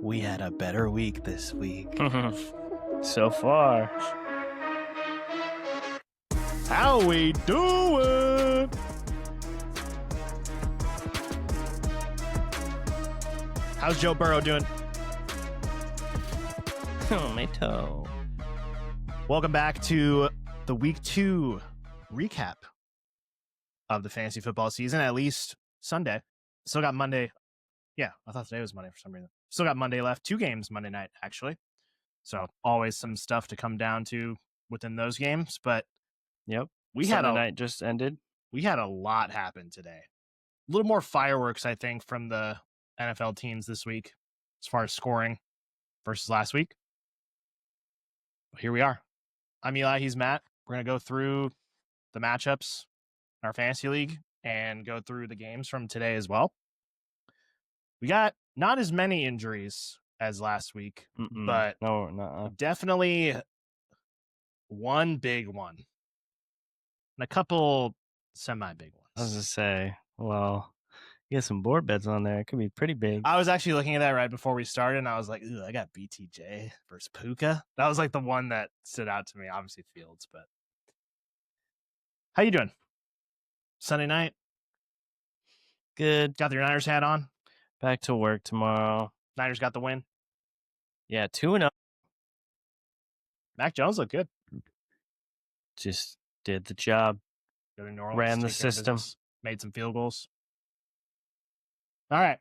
We had a better week this week. So far. How we doing? How's Joe Burrow doing? Oh, my toe. Welcome back to the week 2 recap of the fantasy football season, at least Sunday. Still got Monday. Yeah, I thought today was Monday for some reason. Still got Monday left. 2 games Monday night, actually. So always some stuff to come down to within those games. But Yep. Sunday night just ended. We had a lot happen today. A little more fireworks, I think, from the NFL teams this week as far as scoring versus last week. But here we are. I'm Eli. He's Matt. We're going to go through the matchups in our fantasy league and go through the games from today as well. We got not as many injuries as last week, but definitely one big one and a couple semi-big ones. I was going to say, well, you got some board bets on there. It could be pretty big. I was actually looking at that right before we started, and I was like, ooh, I got BTJ versus Puka. That was like the one that stood out to me. Obviously Fields, but how you doing? Sunday night? Good. Got your Niners hat on? Back to work tomorrow. Niners got the win? Yeah, 2-0. Mac Jones looked good. Just did the job. Go to New Orleans, Ran the system. Made some field goals. All right.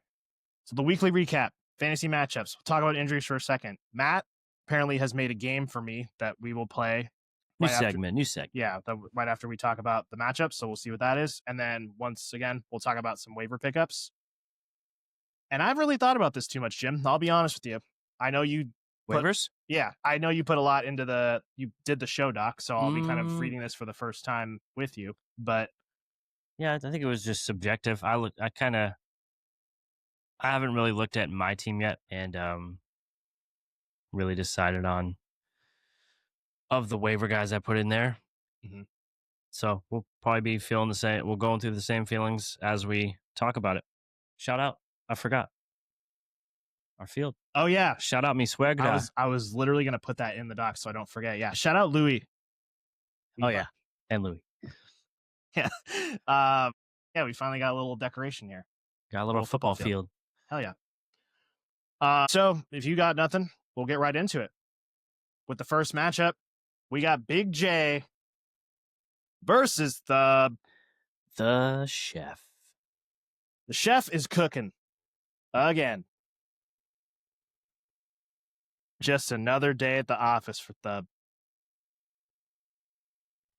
So the weekly recap, fantasy matchups. We'll talk about injuries for a second. Matt apparently has made a game for me that we will play. New segment. Yeah, right after we talk about the matchups. So we'll see what that is. And then once again, we'll talk about some waiver pickups. And I've really thought about this too much, Jim. I'll be honest with you. I know you Waivers? Yeah, I know you put a lot into you did the show doc, so I'll be kind of reading this for the first time with you. But yeah, I think it was just subjective. I haven't really looked at my team yet and really decided on of the waiver guys I put in there. Mm-hmm. So we'll probably be feeling the same. We're going through the same feelings as we talk about it. Shout out. I forgot. Our field. Oh, yeah. Shout out me swag guy. I was literally going to put that in the doc so I don't forget. Yeah. Shout out Louis. Oh, yeah. And Louis. Yeah. Yeah, we finally got a little decoration here. Got a little football field. Hell yeah. So if you got nothing, we'll get right into it. With the first matchup, we got Big J versus the chef. The chef is cooking again. Just another day at the office for Thub.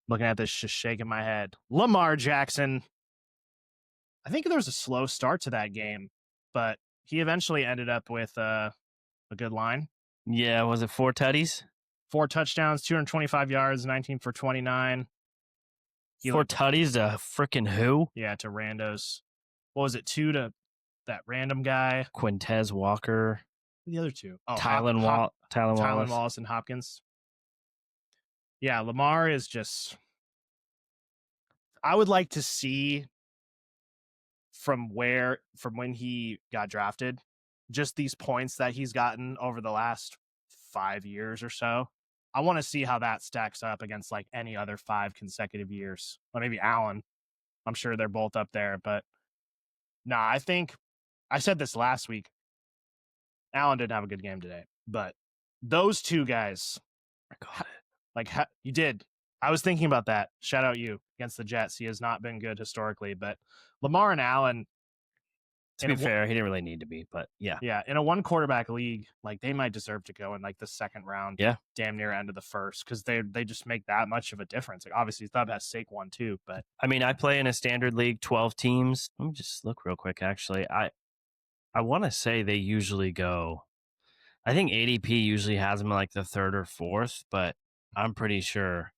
Looking at this, just shaking my head. Lamar Jackson. I think there was a slow start to that game, but he eventually ended up with a good line. Yeah, was it 4 tutties? 4 touchdowns, 225 yards, 19 for 29. 4 tutties to frickin' who? Yeah, to randos. What was it? 2 to that random guy. Quintez Walker. The other 2. Oh, Tylen Wallace and Hopkins. Yeah, Lamar is just... I would like to see from when he got drafted, just these points that he's gotten over the last 5 years or so. I want to see how that stacks up against like any other 5 consecutive years. Or maybe Allen. I'm sure they're both up there, but I think I said this last week. Allen didn't have a good game today, but those 2 guys, you did. I was thinking about that. Shout out you against the Jets. He has not been good historically, but Lamar and Allen. To be fair, he didn't really need to be, but yeah. Yeah, in a 1 quarterback league, like they might deserve to go in like the second round. Yeah. Damn near end of the first, because they just make that much of a difference. Like obviously Thub has Saquon too, but I mean, I play in a standard league, 12 teams. Let me just look real quick, actually. I want to say they usually go, I think ADP usually has them like the 3rd or 4th, but I'm pretty sure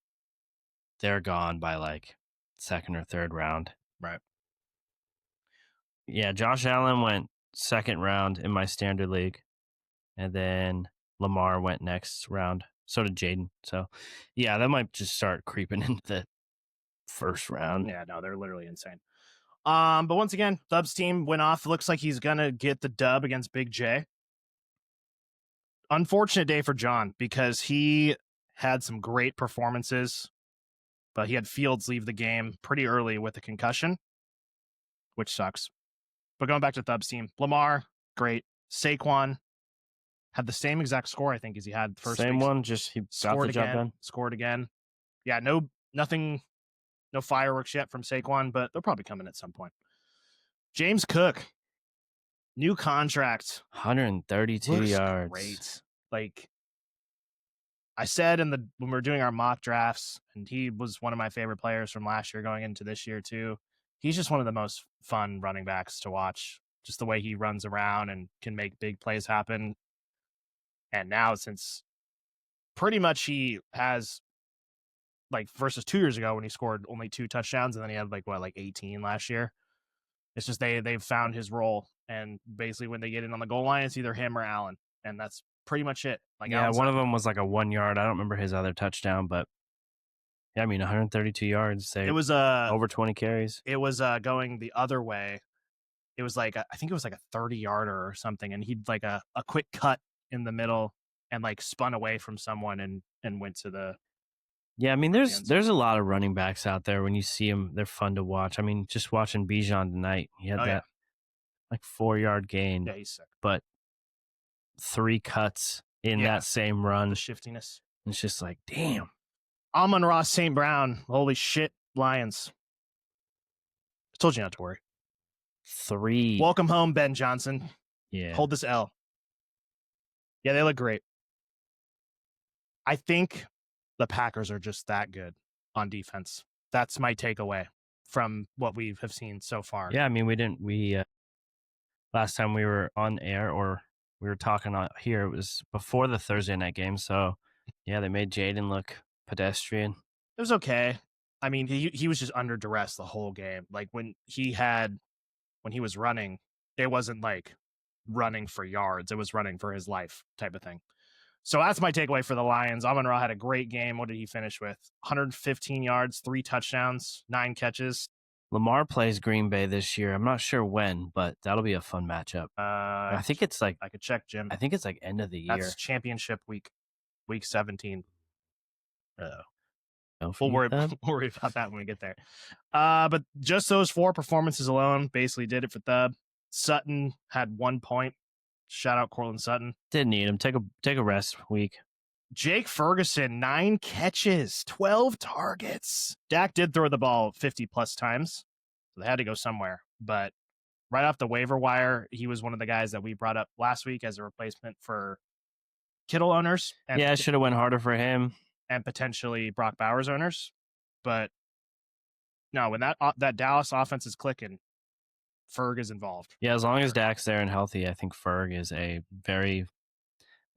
they're gone by like 2nd or 3rd round. Right. Yeah, Josh Allen went 2nd round in my standard league, and then Lamar went next round. So did Jaden. So, yeah, that might just start creeping into the 1st round. Yeah, no, they're literally insane. But once again, Thub's team went off. Looks like he's gonna get the dub against Big J. unfortunate day for John because he had some great performances, but he had Fields leave the game pretty early with a concussion, which sucks. But going back to Thub's team, Lamar, great. Saquon had the same exact score, I think, as he had the first Same week. one, just he got Scored the job again. done. Scored again. Yeah, nothing, no fireworks yet from Saquon, but they're probably coming at some point. James Cook, new contract. 132 Looks yards. great. Like I said when we were doing our mock drafts, and he was one of my favorite players from last year going into this year too. He's just one of the most fun running backs to watch. Just the way he runs around and can make big plays happen. And now, since pretty much he has, like, versus 2 years ago when he scored only 2 touchdowns, and then he had like 18 last year. It's just they've found his role, and basically when they get in on the goal line, it's either him or Allen, and that's pretty much it. Like, yeah, one of them was like a 1 yard. I don't remember his other touchdown, but yeah, I mean 132 yards. It was over 20 carries. It was going the other way. It was like I think it was like a 30-yarder or something, and he'd like a quick cut in the middle and like spun away from someone and went to the. Yeah, I mean there's a lot of running backs out there. When you see them, they're fun to watch. I mean, just watching Bijan tonight, he had that like 4-yard gain. Yeah, he's sick. But 3 cuts in that same run. The shiftiness. It's just like, damn. Amon-Ra St. Brown. Holy shit, Lions. I told you not to worry. 3. Welcome home, Ben Johnson. Yeah. Hold this L. Yeah, they look great. I think the Packers are just that good on defense. That's my takeaway from what we have seen so far. Yeah, I mean, we last time we were on air or we were talking here, it was before the Thursday night game. So, yeah, they made Jaden look pedestrian. It was okay. I mean, he was just under duress the whole game. Like when he was running, it wasn't like running for yards. It was running for his life type of thing. So that's my takeaway for the Lions. Amon-Ra had a great game. What did he finish with? 115 yards, 3 touchdowns, 9 catches. Lamar plays Green Bay this year. I'm not sure when, but that'll be a fun matchup. I think it's like I could check, Jim. I think it's like end of the year. That's championship week 17. We'll worry about that when we get there. But just those 4 performances alone basically did it for Thub. Sutton had 1 point. Shout out Cortland Sutton. Didn't need him. Take a rest week. Jake Ferguson, 9 catches, 12 targets. Dak did throw the ball 50-plus times, so they had to go somewhere. But right off the waiver wire, he was one of the guys that we brought up last week as a replacement for Kittle owners. And I should have went harder for him. And potentially Brock Bowers owners. But no, when that Dallas offense is clicking, Ferg is involved. Yeah, as long as Dak's there and healthy, I think Ferg is a very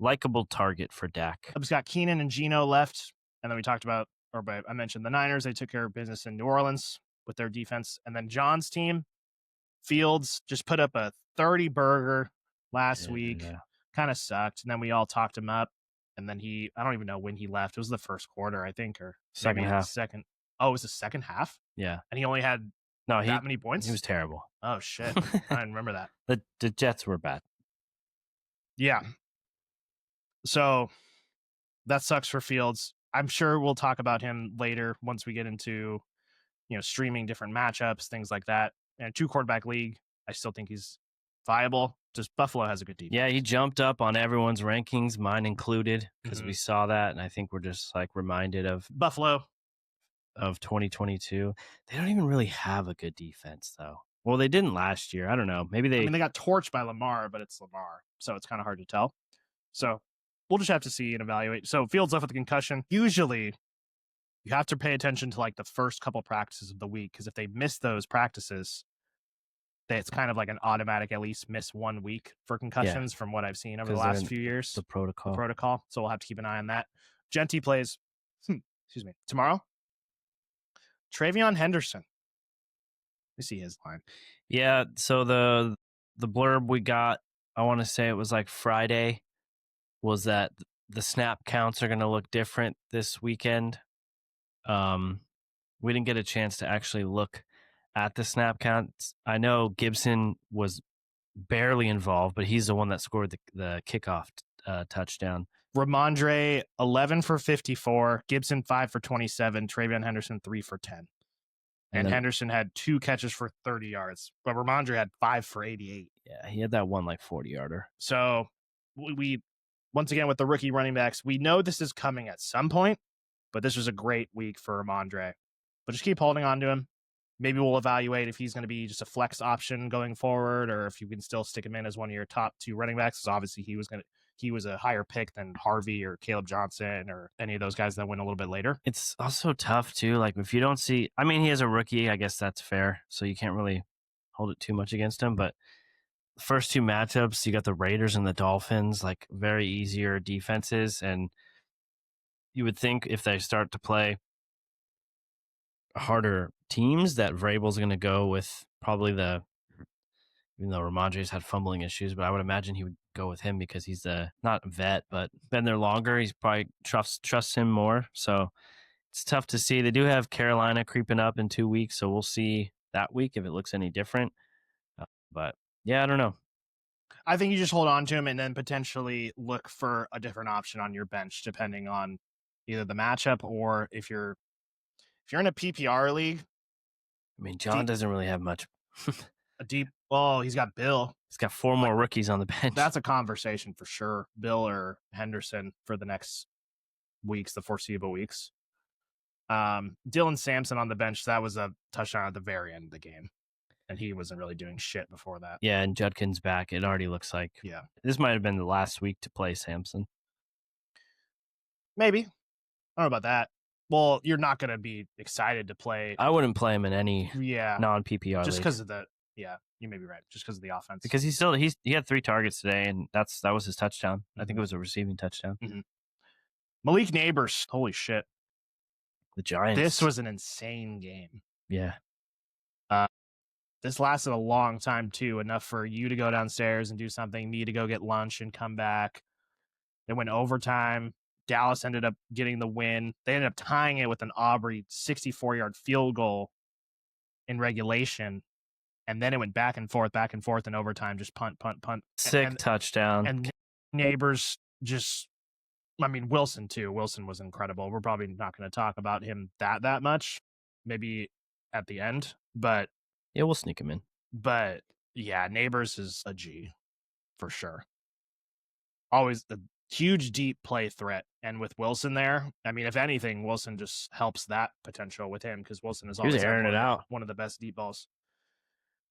likable target for Dak. We've got Keenan and Geno left, and then we talked about, I mentioned the Niners. They took care of business in New Orleans with their defense, and then John's team, Fields, just put up a 30-burger last week. Kind of sucked, and then we all talked him up, and then I don't even know when he left. It was the first quarter, I think, or second half. Oh, it was the second half? Yeah. And he only had that many points? He was terrible. Oh, shit. I didn't remember that. The Jets were bad. Yeah. So that sucks for Fields. I'm sure we'll talk about him later once we get into, streaming different matchups, things like that. And a 2-quarterback league, I still think he's viable. Just Buffalo has a good defense. Yeah, he jumped up on everyone's rankings, mine included, because we saw that, and I think we're just like reminded of Buffalo of 2022. They don't even really have a good defense, though. Well, they didn't last year. I don't know. Maybe they got torched by Lamar, but it's Lamar, so it's kind of hard to tell. So we'll just have to see and evaluate. So Fields left with a concussion. Usually, you have to pay attention to like the first couple practices of the week, because if they miss those practices, it's kind of like an automatic at least miss 1 week for concussions from what I've seen over the last few years. The protocol. So we'll have to keep an eye on that. Genty plays, tomorrow. Travion Henderson. Let me see his line. Yeah, so the blurb we got, I want to say it was like Friday, was that the snap counts are going to look different this weekend. We didn't get a chance to actually look at the snap counts. I know Gibson was barely involved, but he's the one that scored the kickoff touchdown. Ramondre 11 for 54, Gibson 5 for 27, Travion Henderson 3 for 10. And Henderson had 2 catches for 30 yards, but Ramondre had 5 for 88. Yeah, he had that one like 40-yarder. So we once again with the rookie running backs, we know this is coming at some point, but this was a great week for Ramondre. But just keep holding on to him. Maybe we'll evaluate if he's going to be just a flex option going forward, or if you can still stick him in as one of your top 2 running backs. Because obviously he was a higher pick than Harvey or Caleb Johnson or any of those guys that went a little bit later. It's also tough too. Like if you don't see, I mean, he is a rookie. I guess that's fair. So you can't really hold it too much against him. But the first 2 matchups, you got the Raiders and the Dolphins, like very easier defenses, and you would think if they start to play harder teams that Vrabel's going to go with probably even though Ramondre's had fumbling issues, but I would imagine he would go with him because he's not a vet, but been there longer. He's probably trusts him more. So it's tough to see. They do have Carolina creeping up in 2 weeks, so we'll see that week if it looks any different. But yeah, I don't know. I think you just hold on to him and then potentially look for a different option on your bench, depending on either the matchup or if you're in a PPR league. I mean, John doesn't really have much. Well, he's got Bill. He's got 4 more rookies on the bench. That's a conversation for sure. Bill or Henderson for the next weeks, the foreseeable weeks. Dylan Sampson on the bench. That was a touchdown at the very end of the game. And he wasn't really doing shit before that. Yeah, and Judkin's back. It already looks like. Yeah. This might have been the last week to play Sampson. Maybe. I don't know about that. Well, you're not going to be excited to play. I wouldn't play him in any non-PPR just because of the – yeah, you may be right. Just because of the offense. Because he had 3 targets today, and that was his touchdown. Mm-hmm. I think it was a receiving touchdown. Mm-hmm. Malik Neighbors. Holy shit. The Giants. This was an insane game. Yeah. This lasted a long time, too. Enough for you to go downstairs and do something, me to go get lunch and come back. They went overtime. Dallas ended up getting the win. They ended up tying it with an Aubrey 64-yard field goal in regulation. And then it went back and forth in overtime, just punt. Sick touchdown. And Neighbors just, I mean, Wilson, too. Wilson was incredible. We're probably not going to talk about him that much, maybe at the end. But yeah, we'll sneak him in. But yeah, Neighbors is a G for sure. Always a huge deep play threat. And with Wilson there, I mean, if anything, Wilson just helps that potential with him because Wilson is always airing it out. One of the best deep balls.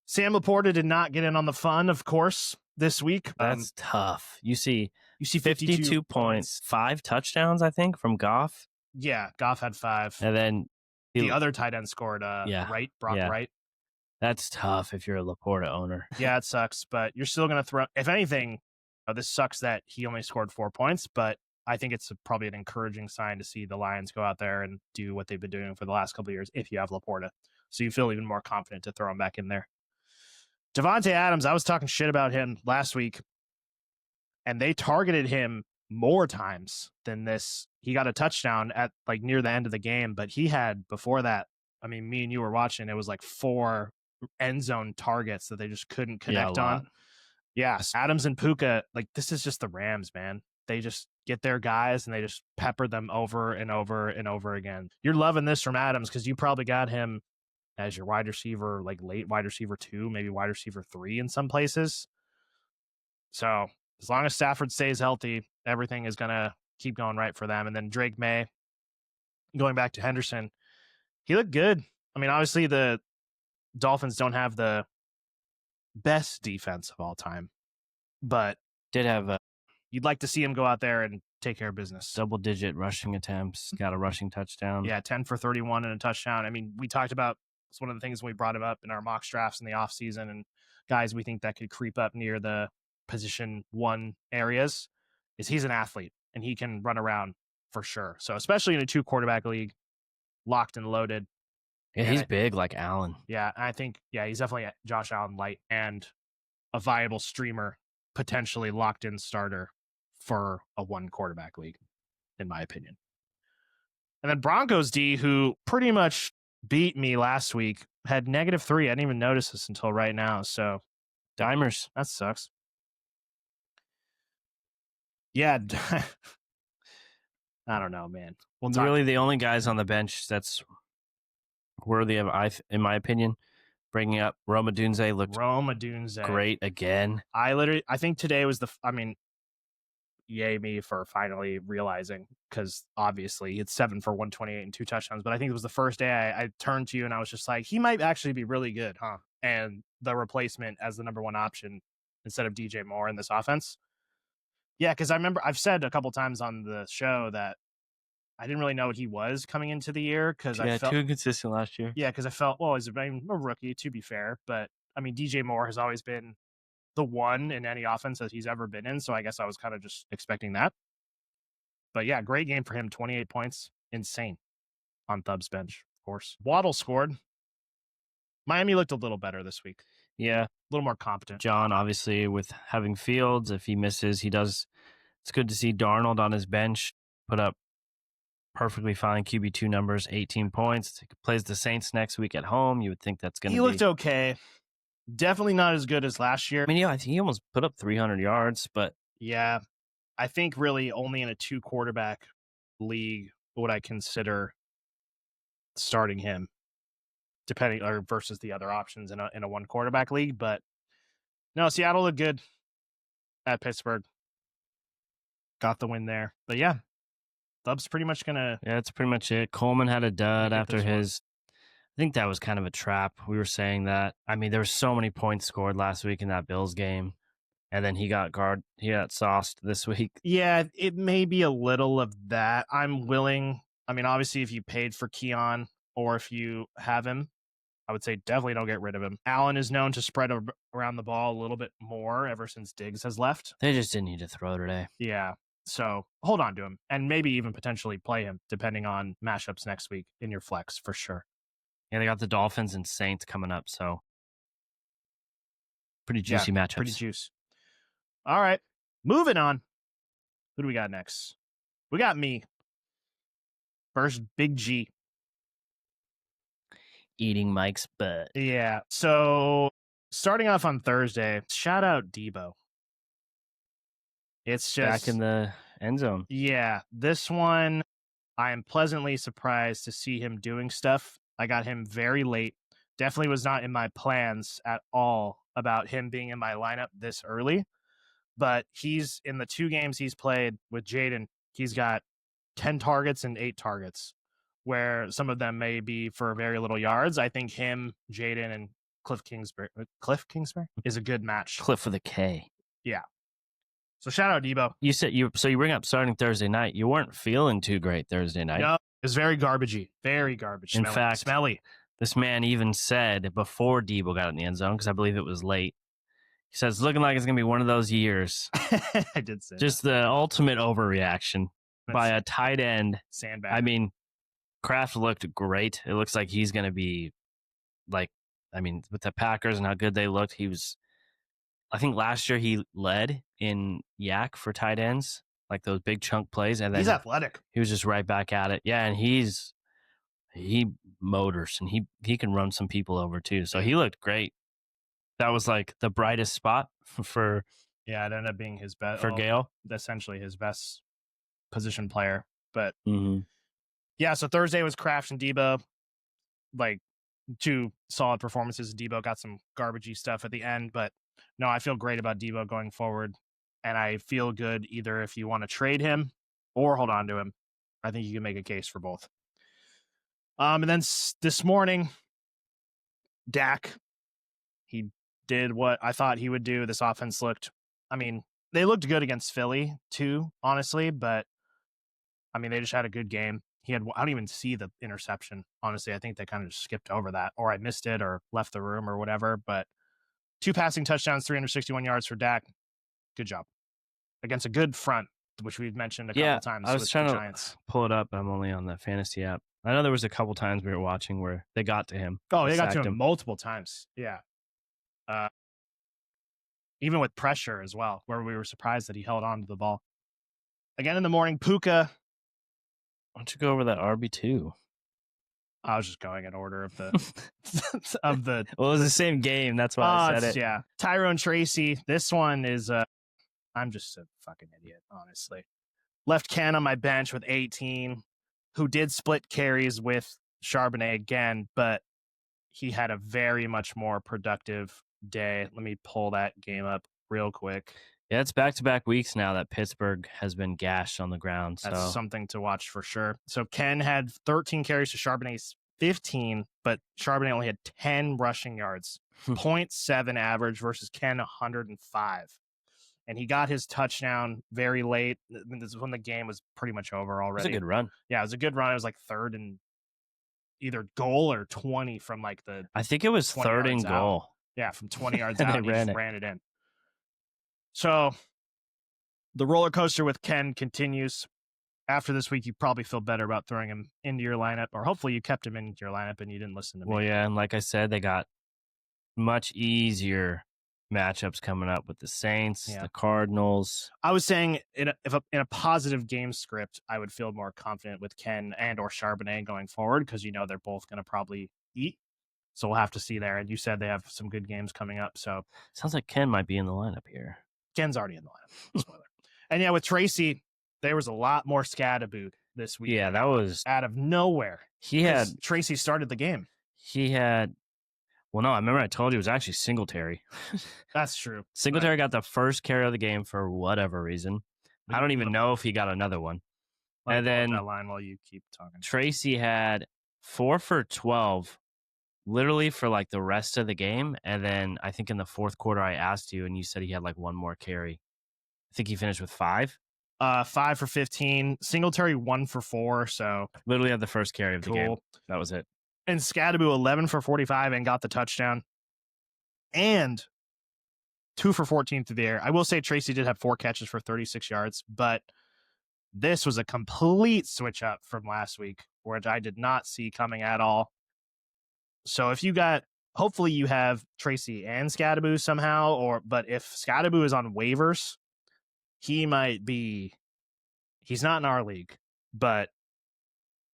Sam Laporta did not get in on the fun, of course, this week. That's tough. You see 52 points, 5 touchdowns, I think, from Goff. Yeah, Goff had 5. And then the other tight end scored Wright, Brock Wright. That's tough if you're a Laporta owner. Yeah, it sucks, but you're still going to throw. If anything, this sucks that he only scored 4 points, but I think it's probably an encouraging sign to see the Lions go out there and do what they've been doing for the last couple of years if you have Laporta. So you feel even more confident to throw him back in there. Devontae Adams, I was talking shit about him last week, and they targeted him more times than this. He got a touchdown at like near the end of the game, but he had before that, I mean, me and you were watching, it was like 4 end zone targets that they just couldn't connect on. Yes, Adams and Puka, like this is just the Rams, man. They just get their guys and they just pepper them over and over and over again. You're loving this from Adams because you probably got him as your wide receiver, like late wide receiver 2, maybe wide receiver 3 in some places. So as long as Stafford stays healthy, everything is going to keep going right for them. And then Drake May, going back to Henderson, he looked good. I mean, obviously the Dolphins don't have the best defense of all time, but did have you'd like to see him go out there and take care of business. Double-digit rushing attempts, got a rushing touchdown. Yeah, 10 for 31 and a touchdown. I mean, we talked about, it's one of the things we brought him up in our mock drafts in the offseason, and guys we think that could creep up near the position 1 areas, is he's an athlete, and he can run around for sure. So especially in a 2-quarterback league, locked and loaded. Yeah, he's big like Allen. Yeah, I think, he's definitely a Josh Allen light and a viable streamer, potentially locked-in starter for a 1-quarterback league, in my opinion. And then Broncos D, who pretty much beat me last week, had -3. I didn't even notice this until right now, so Dimers. that sucks. Yeah. I don't know, man. We'll talk. Really, the only guys on the bench that's worthy of, in my opinion, bringing up Roma Dunze looked Rome Odunze. great again. I think today was yay me for finally realizing, because obviously it's 7 for 128 and 2 touchdowns. But I think it was the first day I turned to you and I was just like, he might actually be really good, huh? And the replacement as the number one option instead of DJ Moore in this offense. Yeah, because I remember I've said a couple times on the show that I didn't really know what he was coming into the year because I felt too inconsistent last year. Yeah, because I felt, well, he's a rookie, to be fair. But I mean, DJ Moore has always been the one in any offense that he's ever been in. So I guess I was kind of just expecting that. But yeah, great game for him. 28 points. Insane on Thub's bench, of course. Waddle scored. Miami looked a little better this week. Yeah. A little more competent. John, obviously, with having Fields, if he misses, he does. It's good to see Darnold on his bench put up perfectly fine QB2 numbers, 18 points. He plays the Saints next week at home. You would think that's going to be. He looked okay. Definitely not as good as last year. I mean, yeah, I think he almost put up 300 yards, but. Yeah, I think really only in a 2-quarterback league would I consider starting him, depending or versus the other options in a 1-quarterback league. But no, Seattle looked good at Pittsburgh. Got the win there. But yeah, Thub's pretty much gonna. Yeah, that's pretty much it. Coleman had a dud after his. I think that was kind of a trap. We were saying that. I mean, there were so many points scored last week in that Bills game, and then he got sauced this week. Yeah, it may be a little of that. I'm willing. I mean, obviously, if you paid for Keon or if you have him, I would say definitely don't get rid of him. Allen is known to spread around the ball a little bit more ever since Diggs has left. They just didn't need to throw today. Yeah. So hold on to him and maybe even potentially play him depending on matchups next week in your flex for sure. Yeah, they got the Dolphins and Saints coming up, so pretty juicy matchups. Pretty juice. All right, moving on. Who do we got next? We got me. First, Big G. Eating Mike's butt. Yeah, so starting off on Thursday, shout out Debo. It's just back in the end zone. Yeah, this one, I am pleasantly surprised to see him doing stuff. I got him very late. Definitely was not in my plans at all about him being in my lineup this early. But he's in the 2 games he's played with Jaden, he's got 10 targets and 8 targets, where some of them may be for very little yards. I think him, Jaden, and Cliff Kingsbury is a good match. Cliff with a K. Yeah. So shout out Debo. You said you bring up starting Thursday night. You weren't feeling too great Thursday night. No, it was very garbagey. Very garbage. In fact, smelly. This man even said before Debo got in the end zone, because I believe it was late, he says, it's looking like it's going to be one of those years. I did say just that. The ultimate overreaction by a tight end. Sandbag. I mean, Kraft looked great. It looks like he's going to be like, I mean, with the Packers and how good they looked, he was, I think last year he led in yak for tight ends, like those big chunk plays. And then he's athletic. He was just right back at it. Yeah, and he motors and he can run some people over too. So he looked great. That was like the brightest spot for. Yeah, it ended up being his best for Gale. Essentially his best position player. But mm-hmm. Yeah, so Thursday was Kraft and Debo, like 2 solid performances. Debo got some garbagey stuff at the end, but no, I feel great about Debo going forward, and I feel good either if you want to trade him or hold on to him. I think you can make a case for both. And then this morning, Dak, he did what I thought he would do. This offense looked, I mean, they looked good against Philly too, honestly, but I mean, they just had a good game. I don't even see the interception. Honestly, I think they kind of just skipped over that, or I missed it or left the room or whatever, but 2 passing touchdowns, 361 yards for Dak. Good job against a good front, which we've mentioned a couple of times. I was trying to pull it up. I'm only on the fantasy app. I know there was a couple times we were watching where they got to him. Oh, they got to him multiple times. Yeah. Even with pressure as well, where we were surprised that he held on to the ball. Again in the morning, Puka. Why don't you go over that RB2? I was just going in order of the of the. Well, it was the same game. That's why I said it. Yeah, Tyrone Tracy. This one is. I'm just a fucking idiot, honestly. Left Ken on my bench with 18, who did split carries with Charbonnet again, but he had a very much more productive day. Let me pull that game up real quick. Yeah, it's back-to-back weeks now that Pittsburgh has been gashed on the ground. That's So something to watch for sure. So Ken had 13 carries to Charbonnet's 15, but Charbonnet only had 10 rushing yards, 0.7 average versus Ken 105. And he got his touchdown very late. This is when the game was pretty much over already. it's a good run. Yeah, it was a good run. It was like third and either goal or 20 from like the I think it was 20 third and yards out. goal. Yeah, from 20 yards And out, they and he ran just it. ran it in. So the roller coaster with Ken continues. After this week, you probably feel better about throwing him into your lineup, or hopefully you kept him into your lineup and you didn't listen to me. Well, yeah, and like I said, they got much easier matchups coming up with the Saints, the Cardinals. I was saying in a positive game script, I would feel more confident with Ken and or Charbonnet going forward because you know they're both going to probably eat. So we'll have to see there. And you said they have some good games coming up. So sounds like Ken might be in the lineup here. Ken's already in the lineup. Spoiler. And yeah, with Tracy, there was a lot more Scadaboo this week. Yeah, that was out of nowhere. He had Tracy started the game. He had. Well, no, I remember I told you it was actually Singletary. That's true. Singletary got the first carry of the game for whatever reason. I don't even know if he got another one. And then that line while you keep talking. Tracy had 4 for 12, literally for like the rest of the game. And then I think in the fourth quarter, I asked you, and you said he had like one more carry. I think he finished with 5. 5 for 15. Singletary 1 for 4. So literally had the first carry of the game. That was it. And Scadaboo 11 for 45 and got the touchdown. And 2 for 14 through the air. I will say Tracy did have 4 catches for 36 yards, but this was a complete switch up from last week, which I did not see coming at all. So if you got, hopefully you have Tracy and Scadaboo somehow, but if Scadaboo is on waivers, he might be, he's not in our league, but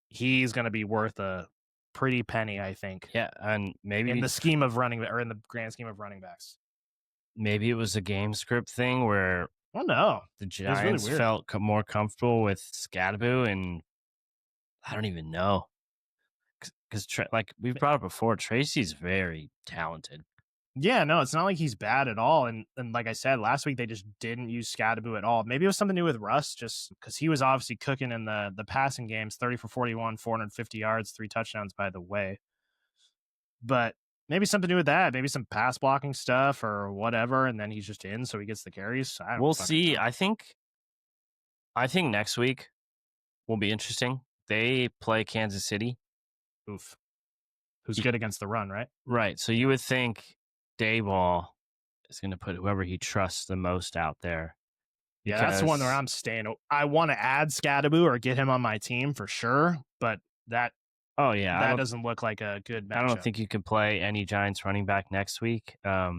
he's going to be worth a pretty penny, I think. Yeah, and maybe in the scheme of running, or in the grand scheme of running backs. Maybe it was a game script thing where the Giants really felt more comfortable with Scadaboo, and I don't even know. Because like we've brought up before, Tracy's very talented. Yeah, no, it's not like he's bad at all. And like I said, last week they just didn't use Scadaboo at all. Maybe it was something to do with Russ, just because he was obviously cooking in the passing games, 30 for 41, 450 yards, 3 touchdowns, by the way. But maybe something to do with that. Maybe some pass blocking stuff or whatever, and then he's just in, so he gets the carries. We'll see. Know. I think next week will be interesting. They play Kansas City. Oof. Who's good against the run, right? Right. So you would think Dayball is going to put whoever he trusts the most out there. Yeah, that's the one where I'm staying. I want to add Scadaboo or get him on my team for sure, but that doesn't look like a good matchup. I don't think you can play any Giants running back next week. I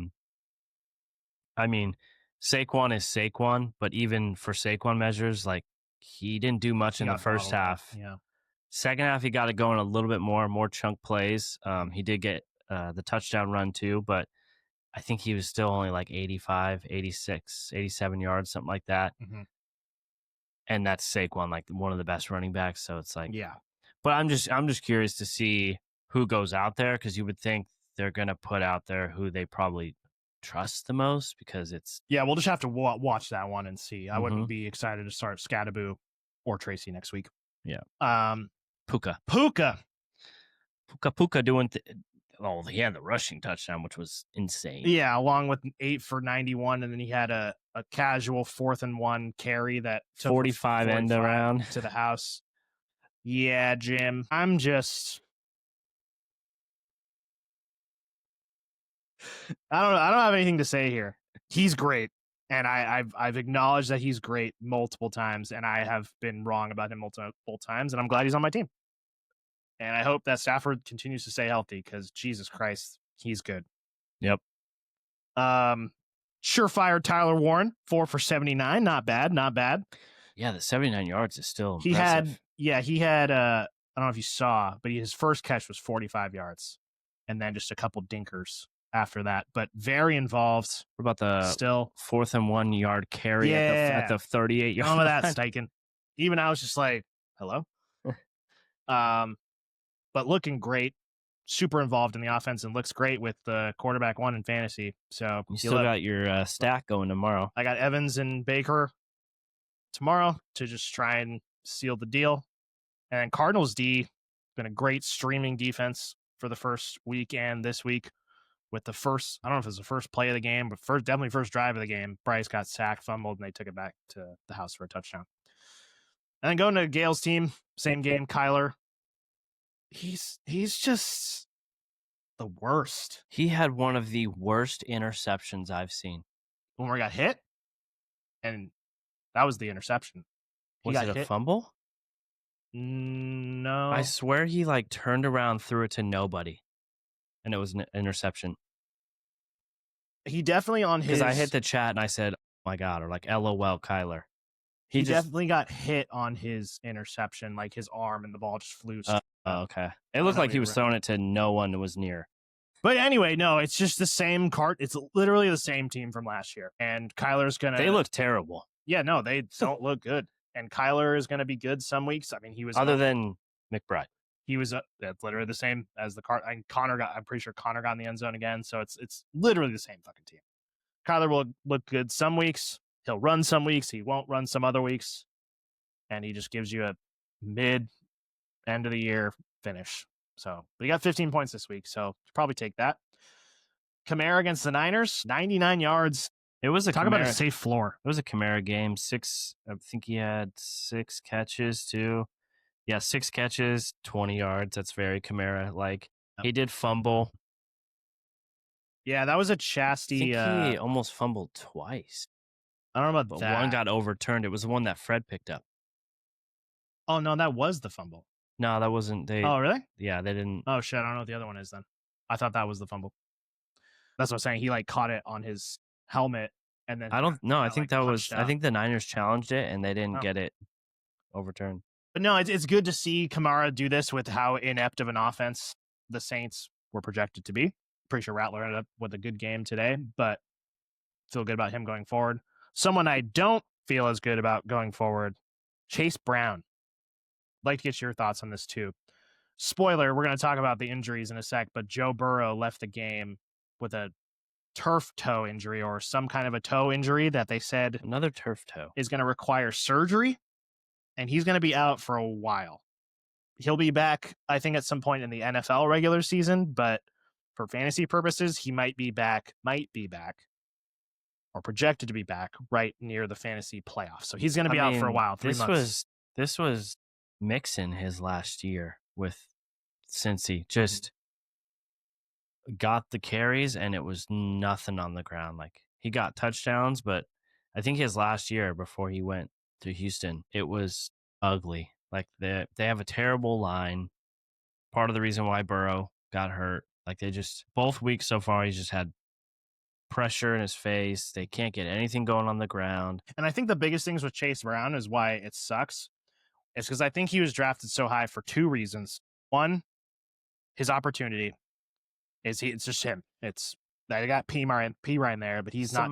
mean, Saquon is Saquon, but even for Saquon measures, like he didn't do much in the first half. Yeah. Second half, he got it going a little bit more chunk plays. He did get the touchdown run too, but I think he was still only like 85, 86, 87 yards, something like that. Mm-hmm. And that's Saquon, like one of the best running backs. So it's like, yeah. But I'm just curious to see who goes out there, because you would think they're going to put out there who they probably trust the most, because it's... Yeah, we'll just have to watch that one and see. I wouldn't be excited to start Scadaboo or Tracy next week. Yeah. Puka doing... he had the rushing touchdown, which was insane. Yeah, along with 8 for 91, and then he had a casual 4th and 1 carry that took 45 end around to the house. Yeah, Jim. I don't have anything to say here. He's great. And I've acknowledged that he's great multiple times, and I have been wrong about him multiple times, and I'm glad he's on my team. And I hope that Stafford continues to stay healthy, because Jesus Christ, he's good. Yep. Surefire Tyler Warren, 4 for 79. Not bad. Yeah, the 79 yards is still impressive. He had I don't know if you saw, but his first catch was 45 yards, and then just a couple dinkers after that, but very involved. What about the still 4th and 1 yard carry at the 38 yard None line? of that Steichen. Even I was just like, hello? But looking great, super involved in the offense, and looks great with the quarterback 1 in fantasy. So you still got your stack going tomorrow. I got Evans and Baker tomorrow to just try and seal the deal. And Cardinals D been a great streaming defense for the first week and this week with the first, I don't know if it was the first play of the game, but definitely first drive of the game. Bryce got sacked, fumbled, and they took it back to the house for a touchdown. And then going to Gale's team, same game, Kyler. He's just the worst. He had one of the worst interceptions I've seen. When we got hit, and that was the interception. Was it a fumble? No. I swear he like turned around, threw it to nobody, and it was an interception. He definitely on his... Because I hit the chat and I said, oh my God, or like, LOL, Kyler. He definitely got hit on his interception, like his arm, and the ball just flew. Okay. It looked like he was throwing it to no one who was near. But anyway, no, it's just the same cart. It's literally the same team from last year. And Kyler's going to... They look terrible. Yeah, no, they don't look good. And Kyler is going to be good some weeks. I mean, he was... Other than McBride. He was that's literally the same as the Cart. And I'm pretty sure Connor got in the end zone again. So it's literally the same fucking team. Kyler will look good some weeks. He'll run some weeks. He won't run some other weeks. And he just gives you a mid end of the year finish. So we got 15 points this week. So probably take that. Kamara against the Niners, 99 yards. It was Talk about a safe floor. It was a Kamara game. I think he had 6 catches too. Yeah, 6 catches, 20 yards. That's very Kamara-like. He did fumble. Yeah, that was a Chasty. I think he almost fumbled twice. I don't know about that. One got overturned. It was the one that Fred picked up. Oh, no, that was the fumble. No, that wasn't. Oh, really? Yeah, they didn't. Oh, shit. I don't know what the other one is then. I thought that was the fumble. That's what I'm saying. He like caught it on his helmet and then... I don't know. I think like, that was... I think the Niners challenged it and they didn't get it overturned. But no, it's good to see Kamara do this with how inept of an offense the Saints were projected to be. Pretty sure Rattler ended up with a good game today, but feel good about him going forward. Someone I don't feel as good about going forward, Chase Brown. I'd like to get your thoughts on this too. Spoiler, we're going to talk about the injuries in a sec, but Joe Burrow left the game with a turf toe injury or some kind of a toe injury that they said... Another turf toe. ...is going to require surgery. And he's going to be out for a while. He'll be back, I think, at some point in the NFL regular season, but for fantasy purposes, he might be back, or projected to be back right near the fantasy playoffs. So he's going to be out for a while, 3 months. This was Mixon his last year with Cincy. Just got the carries, and it was nothing on the ground. Like, he got touchdowns, but I think his last year before he went to Houston, it was ugly. Like they have a terrible line. Part of the reason why Burrow got hurt. Like they just both weeks so far, he's just had pressure in his face. They can't get anything going on the ground. And I think the biggest things with Chase Brown is why it sucks. Is because I think he was drafted so high for 2 reasons. One, his opportunity it's just him. It's they got P Ryan there, but he's not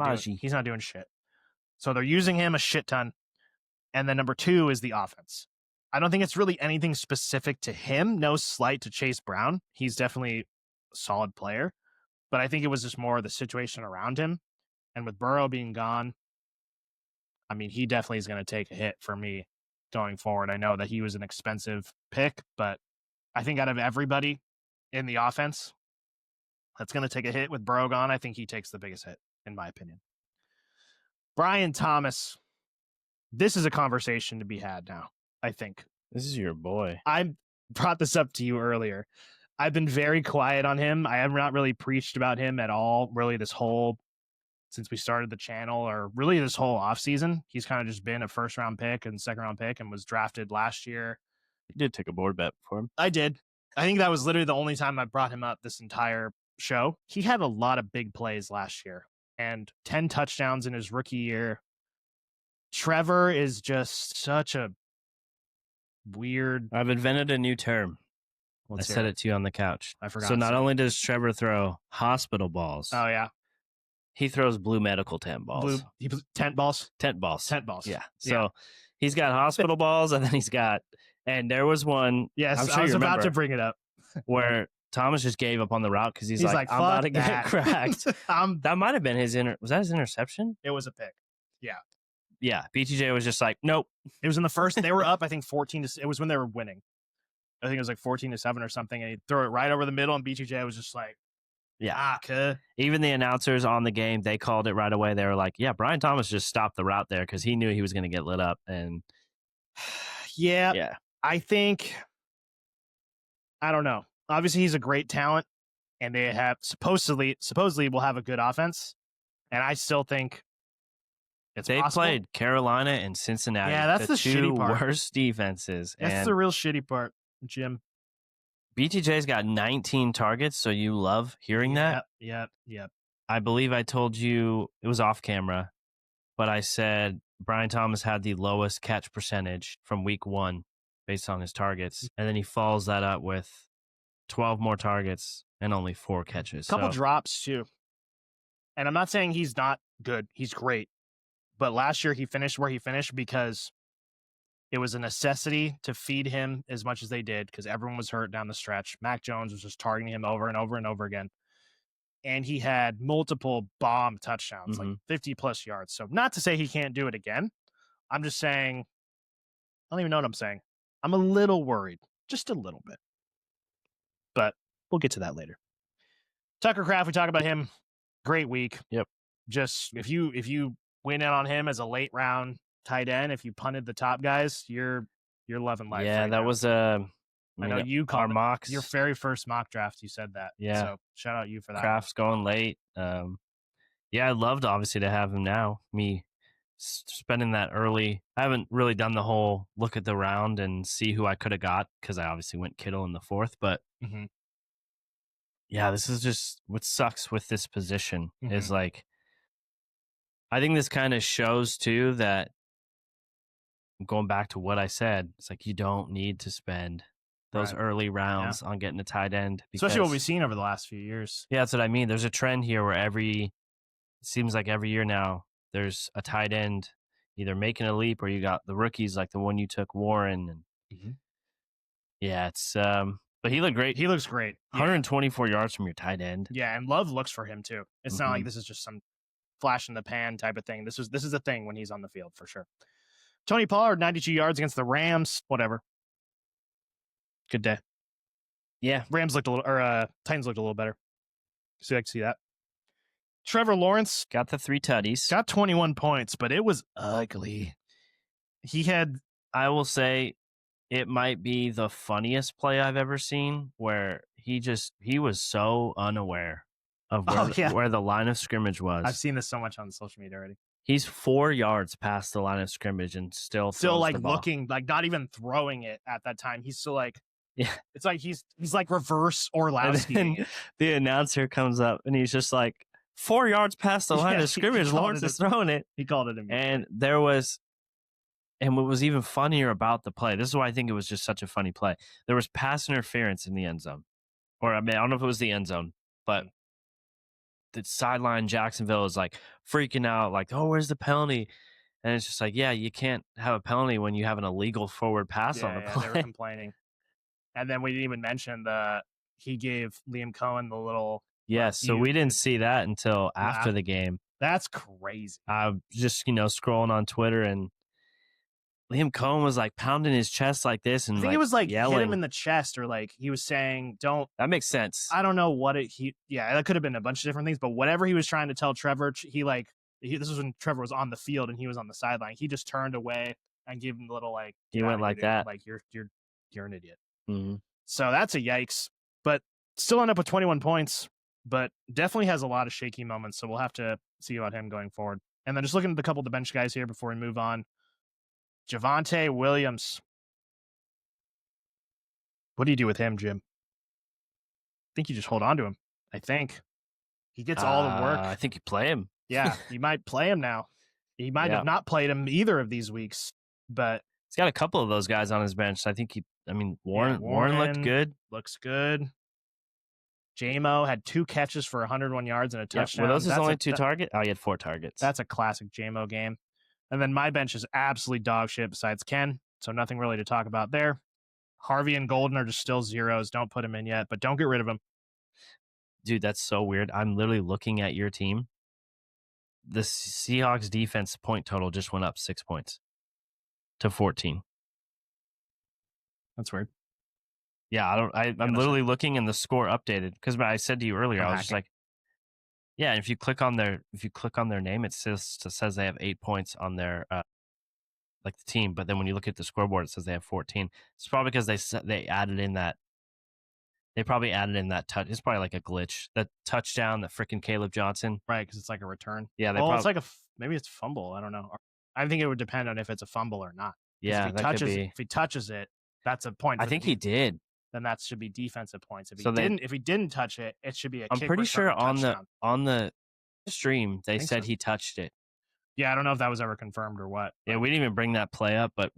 doing shit. So they're using him a shit ton. And then number 2 is the offense. I don't think it's really anything specific to him. No slight to Chase Brown. He's definitely a solid player. But I think it was just more the situation around him. And with Burrow being gone, I mean, he definitely is going to take a hit for me going forward. I know that he was an expensive pick, but I think out of everybody in the offense that's going to take a hit with Burrow gone, I think he takes the biggest hit, in my opinion. Brian Thomas. This is a conversation to be had now, I think. This is your boy. I brought this up to you earlier. I've been very quiet on him. I have not really preached about him at all, really, since we started the channel, or really this whole offseason. He's kind of just been a first-round pick and second-round pick and was drafted last year. You did take a board bet for him. I did. I think that was literally the only time I brought him up this entire show. He had a lot of big plays last year and 10 touchdowns in his rookie year. Trevor is just such a weird... I've invented a new term. I said it to you on the couch. I forgot. So not only does Trevor throw hospital balls, Oh yeah, he throws blue medical tent balls. Tent balls. Tent balls. Tent balls. Yeah. So he's got hospital balls, and then he's got. And there was one. Yes, I'm sure I was you about remember, to bring it up. where Thomas just gave up on the route because he's like, I'm about to get cracked. That might have been his was that his interception? It was a pick. Yeah. Yeah. BTJ was just like, nope. It was in the first. They were up, I think 14 to. It was when they were winning. I think it was like 14-7 or something, and he threw it right over the middle, and BTJ was just like, yeah. Even the announcers on the game, they called it right away. They were like, yeah, Brian Thomas just stopped the route there because he knew he was going to get lit up. And yeah, I think, I don't know. Obviously, he's a great talent, and they have supposedly will have a good offense, and I still think they played Carolina and Cincinnati. Yeah, that's the two shitty part. Worst defenses. That's the real shitty part, Jim. BTJ's got 19 targets, so you love hearing that? Yep. I believe I told you, it was off camera, but I said Brian Thomas had the lowest catch percentage from week 1 based on his targets, and then he follows that up with 12 more targets and only 4 catches. Couple drops, too. And I'm not saying he's not good. He's great. But last year he finished where he finished because it was a necessity to feed him as much as they did because everyone was hurt down the stretch. Mac Jones was just targeting him over and over and over again. And he had multiple bomb touchdowns, like 50-plus yards. So not to say he can't do it again. I'm just saying, I don't even know what I'm saying. I'm a little worried, just a little bit. But we'll get to that later. Tucker Kraft, we talk about him. Great week. Yep. Just if you win in on him as a late round tight end, if you punted the top guys, you're loving life. Yeah, right that now. Was I know you called our mocks. Your very first mock draft, you said that. Yeah. So shout out you for that. Kraft's going late. Yeah, I'd love to obviously to have him now. Me spending that early. I haven't really done the whole look at the round and see who I could have got because I obviously went Kittle in the 4th, but yeah, this is just what sucks with this position is like, I think this kind of shows too that going back to what I said, it's like you don't need to spend those early rounds on getting a tight end. Because, especially what we've seen over the last few years. Yeah, that's what I mean. There's a trend here where it seems like every year now, there's a tight end either making a leap or you got the rookies like the one you took, Warren. And yeah, it's but he looked great. He looks great. 124 yards from your tight end. Yeah, and Love looks for him too. It's not like this is just some flash in the pan type of thing. This is a thing when he's on the field for sure. Tony Pollard, 92 yards against the Rams. Whatever. Good day. Yeah. Rams looked a little, or Titans looked a little better. So I can see that. Trevor Lawrence got the 3 tutties. Got 21 points, but it was ugly. I will say, it might be the funniest play I've ever seen where he was so unaware of where the line of scrimmage was. I've seen this so much on social media already. He's 4 yards past the line of scrimmage and still like looking, like not even throwing it at that time. He's still like, it's like he's like reverse Orlowski. The announcer comes up and he's just like, 4 yards past the line of scrimmage, Lawrence is throwing it. He called it immediately. And what was even funnier about the play, this is why I think it was just such a funny play. There was pass interference in the end zone. Or, I mean, I don't know if it was the end zone, but the sideline Jacksonville is like freaking out, like, oh, where's the penalty? And it's just like, yeah, you can't have a penalty when you have an illegal forward pass on the play. They were complaining. And then we didn't even mention he gave Liam Cohen the little. Yes, so we didn't see that until after the game. That's crazy. I'm just, scrolling on Twitter and Liam Cohen was like pounding his chest like this and I think it was like yelling. Hit him in the chest or like he was saying, don't. That makes sense. I don't know what that could have been a bunch of different things, but whatever he was trying to tell Trevor, this was when Trevor was on the field and he was on the sideline. He just turned away and gave him a little like. He went like that. Like you're an idiot. Mm-hmm. So that's a yikes, but still end up with 21 points, but definitely has a lot of shaky moments. So we'll have to see about him going forward. And then just looking at a couple of the bench guys here before we move on. Javonte Williams. What do you do with him, Jim? I think you just hold on to him. I think he gets all the work. I think you play him. Yeah, you might play him now. He might have not played him either of these weeks, but he's got a couple of those guys on his bench. So I think I mean, Warren looked good. Looks good. J-Mo had 2 catches for 101 yards and a touchdown. Were those his only 2 targets? Oh, he had 4 targets. That's a classic J-Mo game. And then my bench is absolutely dog shit besides Ken, so nothing really to talk about there. Harvey and Golden are just still zeros. Don't put him in yet, but don't get rid of him. Dude, that's so weird. I'm literally looking at your team. The Seahawks defense point total just went up 6 points to 14. That's weird. Yeah, I'm literally looking and the score updated because I said to you earlier, I was just like, yeah. And if you click on their name, it says they have 8 points on their like the team, but then when you look at the scoreboard, it says they have 14. It's probably because they added in that. They probably added in that touch. It's probably like a glitch. That touchdown, that freaking Caleb Johnson, right? Because it's like a return. Yeah, it's like maybe it's fumble. I don't know. I think it would depend on if it's a fumble or not. Yeah, if he touches it, that's a point. I think he did. Then that should be defensive points. If he didn't touch it, it should be a. I'm kick pretty sure on touchdown. the stream they said he touched it. Yeah, I don't know if that was ever confirmed or what. Yeah, we didn't even bring that play up, but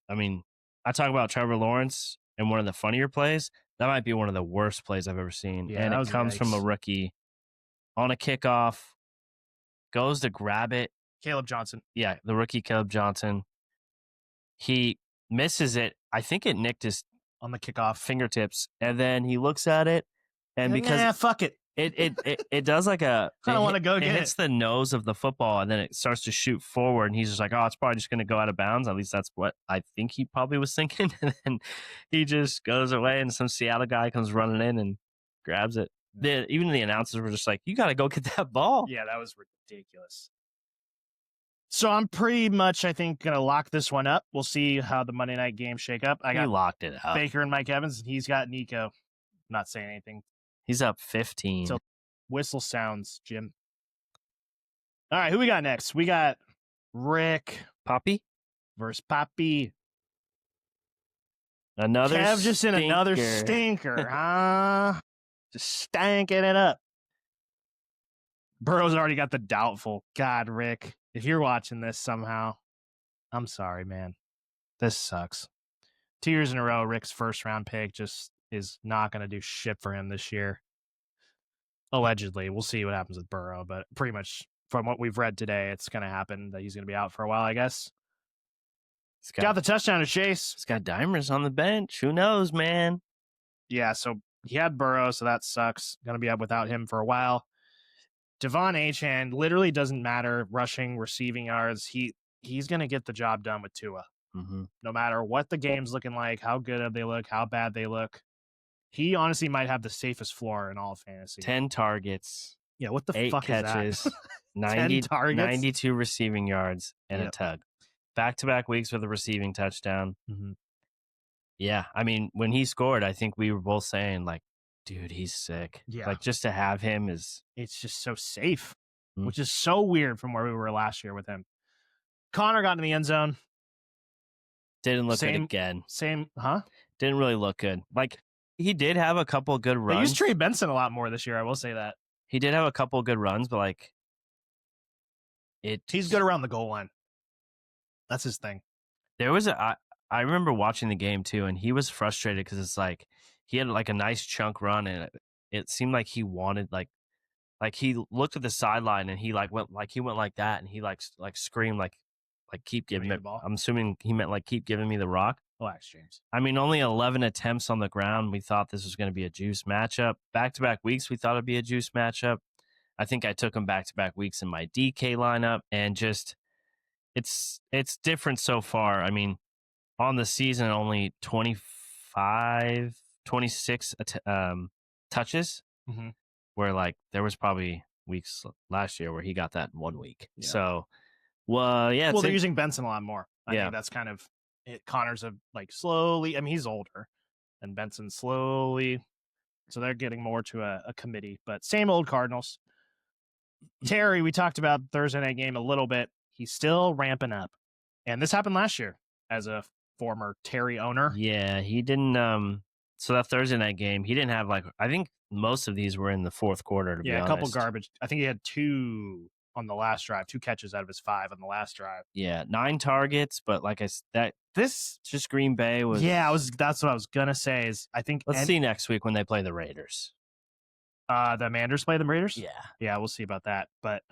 I talk about Trevor Lawrence and one of the funnier plays. That might be one of the worst plays I've ever seen. Yeah, and it comes from a rookie on a kickoff, goes to grab it. Caleb Johnson. Yeah, the rookie Caleb Johnson. He misses it. I think it nicked his on the kickoff fingertips, and then he looks at it, and because fuck it. It does like a. I don't want to go get it. It hits the nose of the football, and then it starts to shoot forward, and he's just like, "Oh, it's probably just going to go out of bounds." At least that's what I think he probably was thinking. And then he just goes away, and some Seattle guy comes running in and grabs it. Even the announcers were just like, "You got to go get that ball." Yeah, that was ridiculous. So I'm pretty much, I think, going to lock this one up. We'll see how the Monday night games shake up. I got locked it up. Baker and Mike Evans, and he's got Nico. Not saying anything. He's up 15. So whistle sounds, Jim. All right, who we got next? We got Rick Poppy versus Poppy. Another Kev stinker. Just in another stinker, just stanking it up. Burrow's already got the doubtful. God, Rick, if you're watching this somehow, I'm sorry, man. This sucks. 2 years in a row, Rick's first round pick just is not going to do shit for him this year. Allegedly. We'll see what happens with Burrow, but pretty much from what we've read today, it's going to happen that he's going to be out for a while, I guess. Got the touchdown to Chase. He's got Dimers on the bench. Who knows, man? Yeah, so he had Burrow, so that sucks. Going to be up without him for a while. Devon Achane literally doesn't matter rushing, receiving yards. He's going to get the job done with Tua. Mm-hmm. No matter what the game's looking like, how good they look, how bad they look. He honestly might have the safest floor in all of fantasy. 10 targets. Yeah, what the 8 fuck catches, is that? 10 targets, 92 receiving yards, and a tug. Back-to-back weeks with a receiving touchdown. Mm-hmm. Yeah, I mean, when he scored, I think we were both saying, like, dude, he's sick. Yeah. Like, just to have him is... It's just so safe, which is so weird from where we were last year with him. Connor got in the end zone. Didn't look good again. Didn't really look good. Like, he did have a couple good runs. They used Trey Benson a lot more this year, I will say that. He did have a couple good runs, but, like... He's good around the goal line. That's his thing. There was I remember watching the game, too, and he was frustrated because it's like... He had, like, a nice chunk run, and it seemed like he wanted, like he looked at the sideline, and he, went like that, and he, screamed, like keep giving me the ball. I'm assuming he meant, like, keep giving me the rock. Relax, James. I mean, only 11 attempts on the ground. We thought this was going to be a juice matchup. Back-to-back weeks, we thought it'd be a juice matchup. I think I took him back-to-back weeks in my DK lineup, and just it's different so far. I mean, on the season, only 26 touches, mm-hmm. where, like, there was probably weeks last year where he got that in 1 week. Yeah. So, well, yeah. Well, they're using Benson a lot more. I Yeah. think that's kind of it. Connor's slowly. I mean, he's older, and Benson slowly. So they're getting more to a committee, but same old Cardinals. Terry, we talked about Thursday night game a little bit. He's still ramping up, and this happened last year as a former Terry owner. Yeah, he didn't. So that Thursday night game, he didn't have I think most of these were in the fourth quarter. To be honest. A couple garbage. I think he had 2 on the last drive. 2 catches out of his 5 on the last drive. Yeah, 9 targets, but like I said, this just Green Bay was. Yeah, that's what I was gonna say. Is I think Let's see next week when they play the Raiders. The Manders play the Raiders. Yeah, we'll see about that. But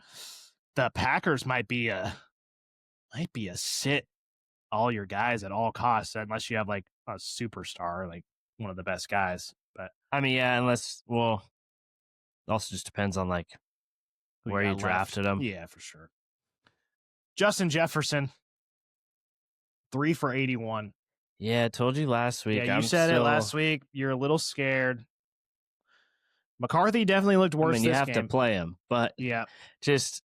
the Packers might be a sit all your guys at all costs, unless you have like a superstar, like one of the best guys. But I mean, yeah, unless it also just depends on like where you drafted him. Yeah, for sure. Justin Jefferson, 3 for 81. Yeah, I told you last week. Yeah, you said it last week. You're a little scared. McCarthy definitely looked worse. You have to play him, but yeah, just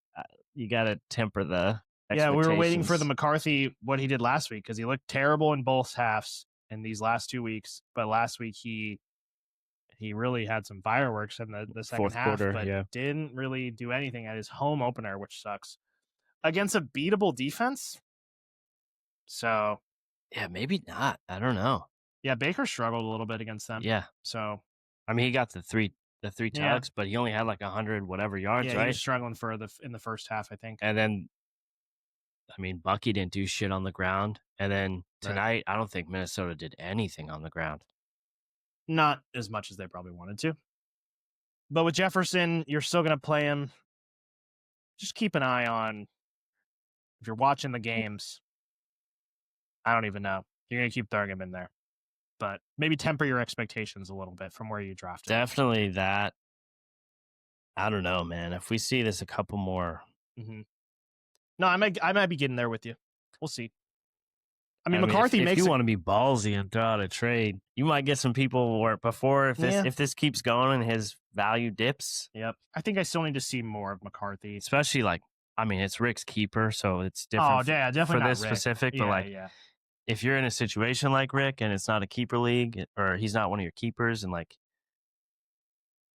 you got to temper the. Yeah, we were waiting for the McCarthy, what he did last week, because he looked terrible in both halves in these last 2 weeks. But last week he really had some fireworks in the second fourth half, quarter, but didn't really do anything at his home opener, which sucks. Against a beatable defense. So yeah, maybe not. I don't know. Yeah, Baker struggled a little bit against them. Yeah. So I mean, he got the three tugs, but he only had like 100 whatever yards, right? He was struggling in the first half, I think. And then, I mean, Bucky didn't do shit on the ground. And then tonight, I don't think Minnesota did anything on the ground. Not as much as they probably wanted to. But with Jefferson, you're still going to play him. Just keep an eye on, if you're watching the games, I don't even know. You're going to keep throwing him in there. But maybe temper your expectations a little bit from where you drafted. Definitely that. I don't know, man. If we see this a couple more. Mm-hmm. No, I might be getting there with you. We'll see. I mean, McCarthy if you want to be ballsy and throw out a trade, you might get some people where before if this keeps going and his value dips. Yep. I think I still need to see more of McCarthy. Especially it's Rick's keeper, so it's different. Oh, yeah, definitely for this Rick. specific. But if you're in a situation like Rick and it's not a keeper league or he's not one of your keepers, and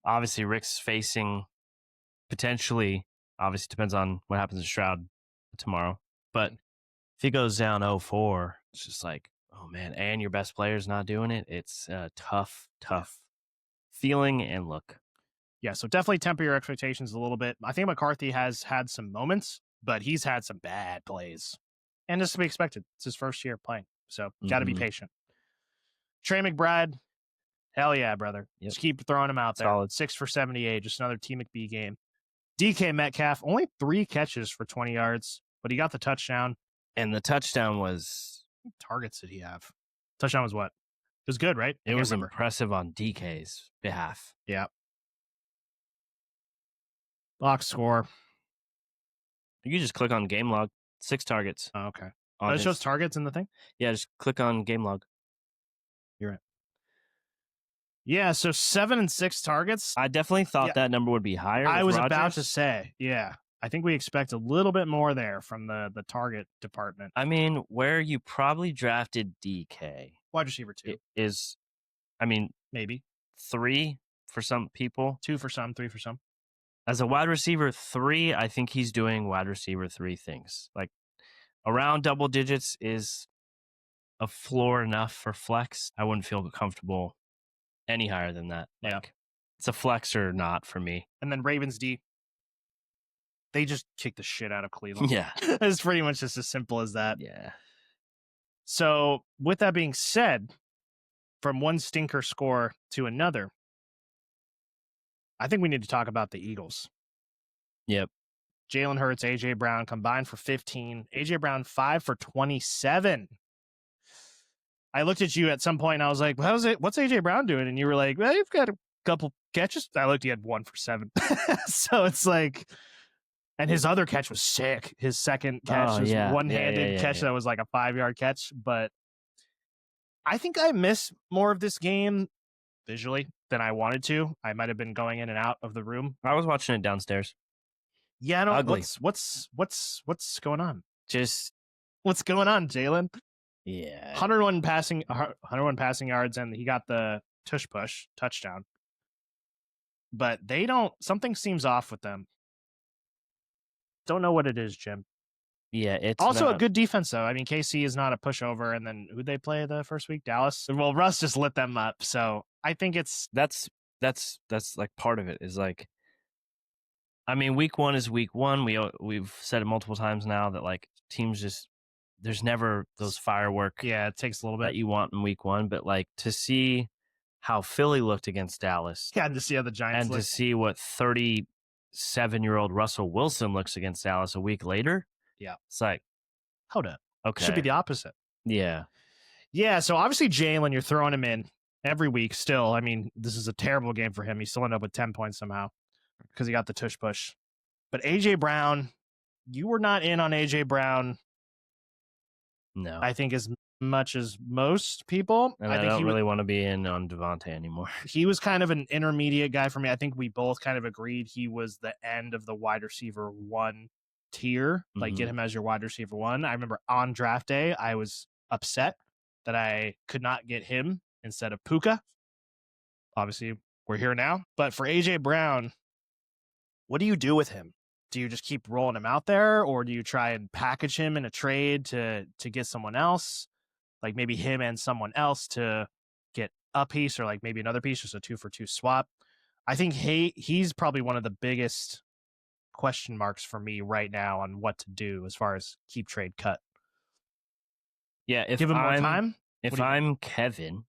obviously Rick's facing potentially, obviously depends on what happens to Stroud tomorrow, but if he goes down 0-4, it's just like, oh man, and your best player's not doing it. It's a tough feeling and look. Yeah, so definitely temper your expectations a little bit. I think McCarthy has had some moments, but he's had some bad plays. And it's to be expected. It's his first year playing, so got to be patient. Trey McBride, hell yeah, brother. Yep. Just keep throwing him out there. Solid. 6 for 78, just another T McBee game. DK Metcalf, only 3 catches for 20 yards, but he got the touchdown. And the touchdown was... What targets did he have? Touchdown was what? It was good, right? It was impressive on DK's behalf. Yeah. Box score. You just click on game log. 6 targets. Oh, okay. It shows targets in the thing? Yeah, just click on game log. You're right. Yeah, so 7 and 6 targets. I definitely thought that number would be higher. I was about to say, yeah. I think we expect a little bit more there from the target department. I mean, where you probably drafted DK. Wide receiver 2. Is, maybe 3 for some people. 2 for some, 3 for some. As a wide receiver 3, I think he's doing wide receiver 3 things. Like around double digits is a floor enough for flex. I wouldn't feel comfortable any higher than that. Yeah. It's a flex or not for me. And then Ravens D. They just kick the shit out of Cleveland. Yeah. It's pretty much just as simple as that. Yeah. So with that being said, from one stinker score to another, I think we need to talk about the Eagles. Yep. Jalen Hurts, A.J. Brown combined for 15. A.J. Brown 5 for 27. I looked at you at some point and I was like, what's A.J. Brown doing? And you were like, well, you've got a couple catches. I looked, he had 1 for 7. So it's like, and his other catch was sick. His second catch was one-handed catch that was like a 5-yard catch. But I think I missed more of this game visually than I wanted to. I might have been going in and out of the room. I was watching it downstairs. Yeah, no, ugly. What's going on? Just what's going on, Jalen? Yeah, 101 passing yards, and he got the tush push touchdown. But they don't. Something seems off with them. Don't know what it is, Jim. Yeah, it's also a good defense though. I mean, KC is not a pushover, and then who'd they play the first week? Dallas. Well, Russ just lit them up, so I think it's that's like part of it is like I mean, week 1 is week 1. We've said it multiple times now that like teams just there's never those firework Yeah, it takes a little that bit. you want in week 1, but like to see how Philly looked against Dallas Yeah, to see how the Giants and look. to see what 37-year-old Russell Wilson looks against Dallas a week later. Yeah. It's like, hold up. okay. It should be the opposite. Yeah. Yeah, so obviously Jalen, you're throwing him in every week still. I mean, this is a terrible game for him. He still ended up with 10 points somehow because he got the tush push. But A.J. Brown, you were not in on A.J. Brown. No. I think as much as most people. And I don't really want to be in on Devontae anymore. He was kind of an intermediate guy for me. I think we both kind of agreed he was the end of the wide receiver 1 tier. Like, get him as your wide receiver 1. I remember on draft day, I was upset that I could not get him instead of Puka. Obviously, we're here now. But for A.J. Brown, what do you do with him? Do you just keep rolling him out there, or do you try and package him in a trade to get someone else? Like maybe him and someone else to get a piece, or like maybe another piece, just a 2-for-2 swap. I think he's probably one of the biggest question marks for me right now on what to do as far as keep, trade, cut. Yeah, if give him more time. If I'm Kevin,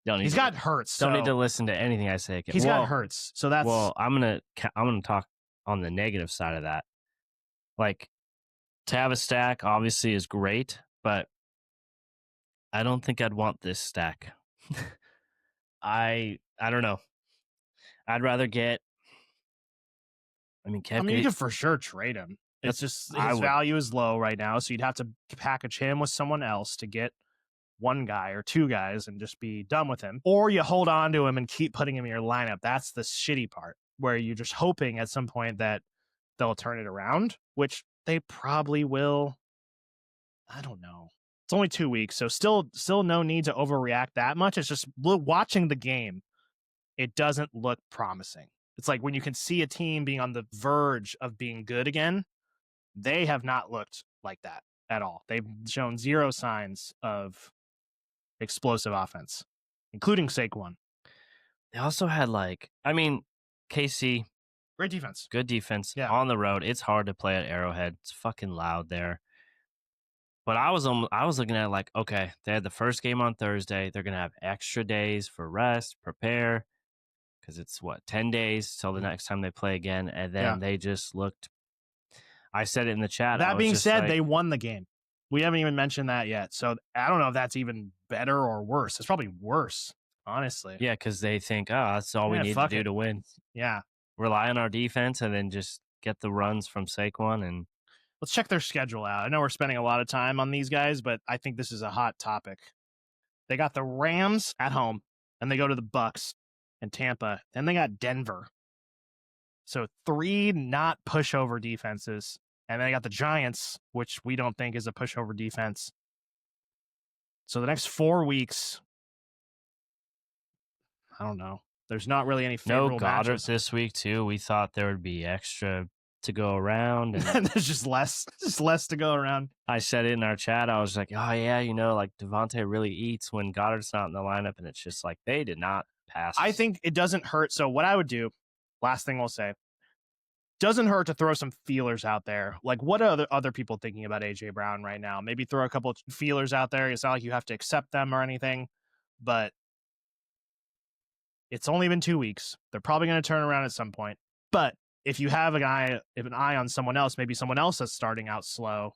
he's got Hurts. Don't need to listen to anything I say. He's got Hurts, so that's I'm gonna talk on the negative side of that. Like, to have a stack obviously is great, but I don't think I'd want this stack. I don't know. I'd rather get. I mean, you could for sure trade him. It's just his value is low right now, so you'd have to package him with someone else to get one guy or two guys and just be done with him. Or you hold on to him and keep putting him in your lineup. That's the shitty part, where you're just hoping at some point that they'll turn it around, which they probably will. I don't know. It's only 2 weeks, so still no need to overreact that much. It's just watching the game, it doesn't look promising. It's like when you can see a team being on the verge of being good again, they have not looked like that at all. They've shown zero signs of explosive offense, including Saquon. They also had KC. Great defense. Good defense on the road. It's hard to play at Arrowhead. It's fucking loud there. But I was looking at like, okay, they had the first game on Thursday. They're going to have extra days for rest, prepare, because it's 10 days till the next time they play again. And then they just looked. I said it in the chat. That being said, they won the game. We haven't even mentioned that yet. So I don't know if that's even better or worse. It's probably worse, honestly. Yeah, because they think, that's all we need to do to win. Yeah. Rely on our defense and then just get the runs from Saquon. And let's check their schedule out. I know we're spending a lot of time on these guys, but I think this is a hot topic. They got the Rams at home, and they go to the Bucks and Tampa. Then they got Denver. So 3 not pushover defenses. And then they got the Giants, which we don't think is a pushover defense. So the next 4 weeks, I don't know. There's not really any favorable Goddard matchups. This week too. We thought there would be extra to go around, and there's just less to go around. I said it in our chat. I was like, oh yeah, like Devontae really eats when Goddard's not in the lineup, and it's just like they did not pass. I think it doesn't hurt. So what I would do, last thing we'll say, doesn't hurt to throw some feelers out there. Like, what are other people thinking about A.J. Brown right now? Maybe throw a couple of feelers out there. It's not like you have to accept them or anything, but it's only been 2 weeks. They're probably going to turn around at some point. But if you have an eye on someone else, maybe someone else that's starting out slow.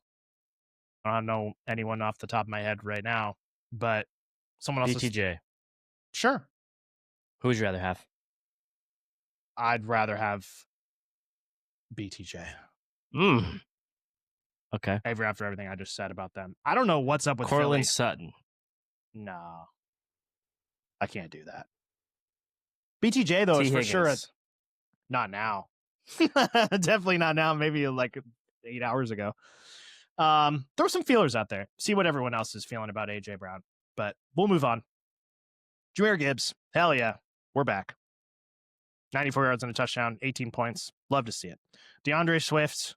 I don't know anyone off the top of my head right now, but someone else. BTJ. Sure. Who would you rather have? I'd rather have BTJ. Okay. After everything I just said about them. I don't know what's up with Cortland Sutton. No. I can't do that. BTJ, though, is for sure. Not now. Definitely not now. Maybe like 8 hours ago. Throw some feelers out there. See what everyone else is feeling about A.J. Brown. But we'll move on. Jahmyr Gibbs. Hell yeah. We're back. 94 yards and a touchdown. 18 points. Love to see it. DeAndre Swift.